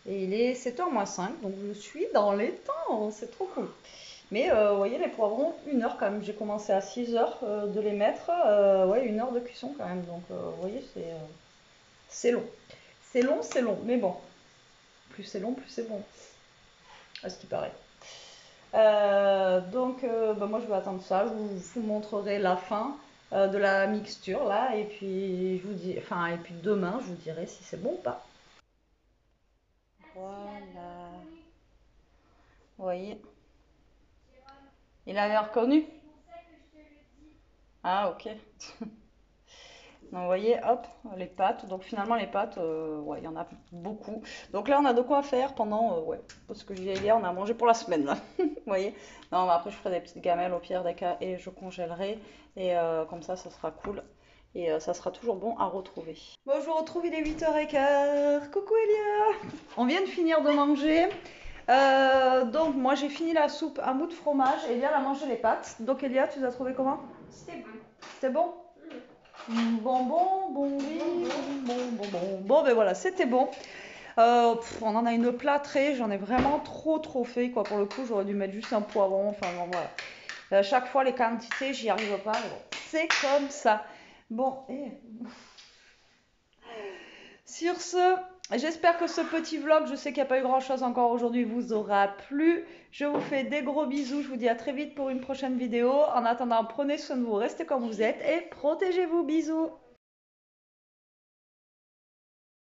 Et il est 7h moins 5, donc je suis dans les temps. C'est trop cool. Mais vous voyez, les poivrons, 1 heure quand même. J'ai commencé à 6h de les mettre. Ouais, 1 heure de cuisson quand même. Donc, vous voyez, c'est long. C'est long, c'est long. Mais bon, plus c'est long, plus c'est bon. À ce qui paraît. Donc, bah, moi, je vais attendre ça. Je vous montrerai la fin de la mixture là. Et puis, je vous dis, enfin, et puis demain, je vous dirai si c'est bon ou pas. Voilà. Vous voyez, il avait reconnu. Ah, ok. Donc, vous voyez, hop, les pâtes. Donc, finalement, les pâtes, ouais, il y en a beaucoup. Donc, là, on a de quoi faire pendant, ouais, parce que hier, on a mangé pour la semaine, là. Vous voyez. Non, mais après, je ferai des petites gamelles au pire des cas et je congèlerai. Et comme ça sera cool. Et ça sera toujours bon à retrouver. Bon, je vous retrouve, il est 8h15. Coucou Elia. On vient de finir de manger. Donc, moi, j'ai fini la soupe à mou de fromage. Elia a mangé les pâtes. Donc, Elia, tu les as trouvées comment? C'était bon. C'était bon? Oui, bon, ben voilà, c'était bon. On en a une plâtrée, j'en ai vraiment trop fait, quoi. Pour le coup, j'aurais dû mettre juste un poivron, enfin bon, voilà. À chaque fois, les quantités, j'y arrive pas, mais bon, c'est comme ça. Bon, et... Sur ce, j'espère que ce petit vlog, je sais qu'il n'y a pas eu grand chose encore aujourd'hui, vous aura plu. Je vous fais des gros bisous, je vous dis à très vite pour une prochaine vidéo. En attendant, prenez soin de vous, restez comme vous êtes et protégez-vous, bisous.